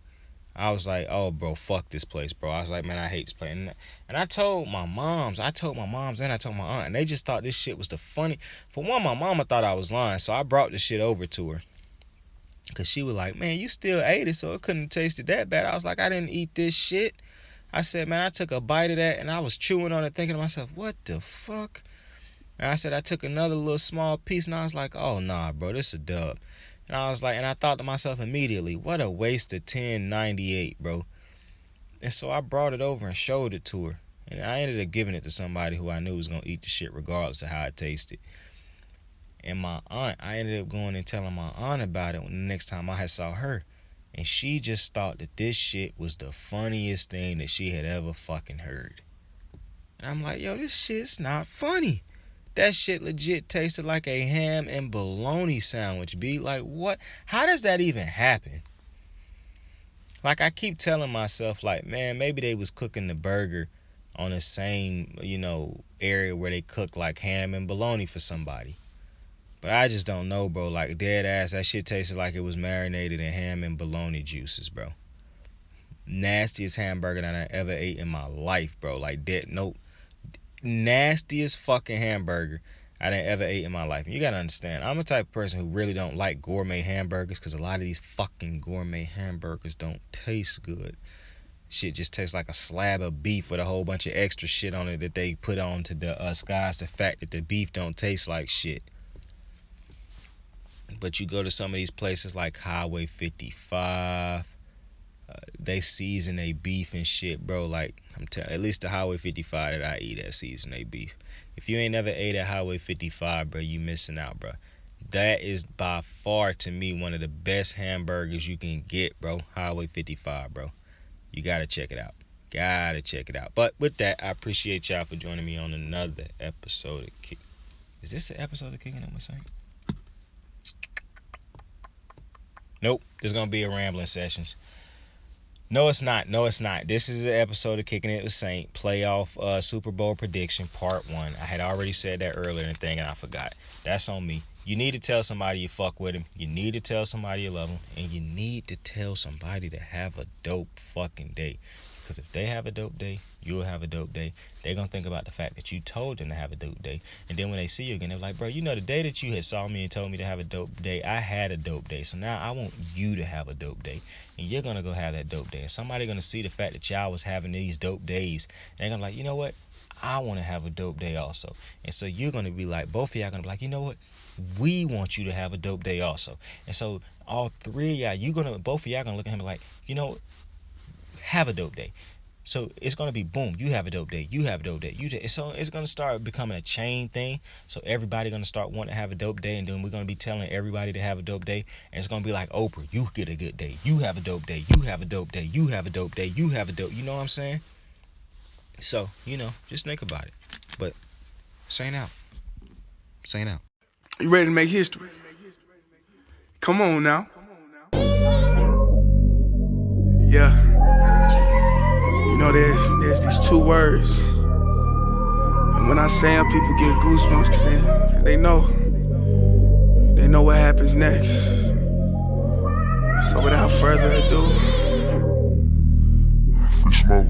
I was like, oh, bro, fuck this place, bro. I was like, man, I hate this place. And I told my moms, and I told my aunt, and they just thought this shit was the funny. For one, my mama thought I was lying, so I brought the shit over to her. Because she was like, man, you still ate it, so it couldn't have tasted that bad. I was like, I didn't eat this shit. I said, man, I took a bite of that, and I was chewing on it, thinking to myself, what the fuck? And I said, I took another little small piece, and I was like, oh, nah, bro, this a dub. And I was like, and I thought to myself immediately, what a waste of $10.98, bro. And so I brought it over and showed it to her. And I ended up giving it to somebody who I knew was going to eat the shit regardless of how it tasted. And my aunt, I ended up going and telling my aunt about it when the next time I had saw her. And she just thought that this shit was the funniest thing that she had ever fucking heard. And I'm like, yo, this shit's not funny. That shit legit tasted like a ham and bologna sandwich, B. Like, what? How does that even happen? Like, I keep telling myself, like, man, maybe they was cooking the burger on the same, area where they cook, like, ham and bologna for somebody. But I just don't know, bro. Like, dead ass, that shit tasted like it was marinated in ham and bologna juices, bro. Nastiest hamburger that I ever ate in my life, bro. Like, nastiest fucking hamburger I done ever ate in my life. And you gotta understand, I'm the type of person who really don't like gourmet hamburgers, because a lot of these fucking gourmet hamburgers don't taste good. Shit just tastes like a slab of beef with a whole bunch of extra shit on it that they put on to disguise the fact that the beef don't taste like shit. But you go to some of these places like Highway 55, they season they beef and shit, bro. Like, I'm telling, at least the Highway 55 that I eat at season they beef. If you ain't never ate at Highway 55, bro, you missing out, bro. That is by far, to me, one of the best hamburgers you can get, bro. Highway 55, bro. You gotta check it out. Gotta check it out. But with that, I appreciate y'all for joining me on another episode of Kickin. Is this the episode of Kickin' It with Saint? Nope. This is gonna be a rambling sessions. No, it's not. This is an episode of Kickin' It with Saint, playoff Super Bowl prediction, part 1. I had already said that earlier in the thing, and I forgot. That's on me. You need to tell somebody you fuck with him. You need to tell somebody you love him. And you need to tell somebody to have a dope fucking day. Because if they have a dope day, you'll have a dope day. They're going to think about the fact that you told them to have a dope day. And then when they see you again, they're like, bro, you know, the day that you had saw me and told me to have a dope day, I had a dope day. So now I want you to have a dope day. And you're going to go have that dope day. And somebody's going to see the fact that y'all was having these dope days. And they're going to be like, you know what? I want to have a dope day also. And so you're going to be like, both of y'all going to be like, you know what? We want you to have a dope day also. And so all three of y'all, both of y'all going to look at him like, you know, have a dope day. So it's going to be boom, you have a dope day, you have a dope day, so it's going to start becoming a chain thing. So everybody going to start wanting to have a dope day, and then we're going to be telling everybody to have a dope day. And it's going to be like Oprah, you get a good day, you have a dope day, you have a dope day, you have a dope day, you have a dope, you know what I'm saying? So, you know, just think about it. But Saint out. You ready to make history? Come on now. Yeah. You know, there's these two words. And when I say them, people get goosebumps because they know what happens next. So without further ado, free smoke.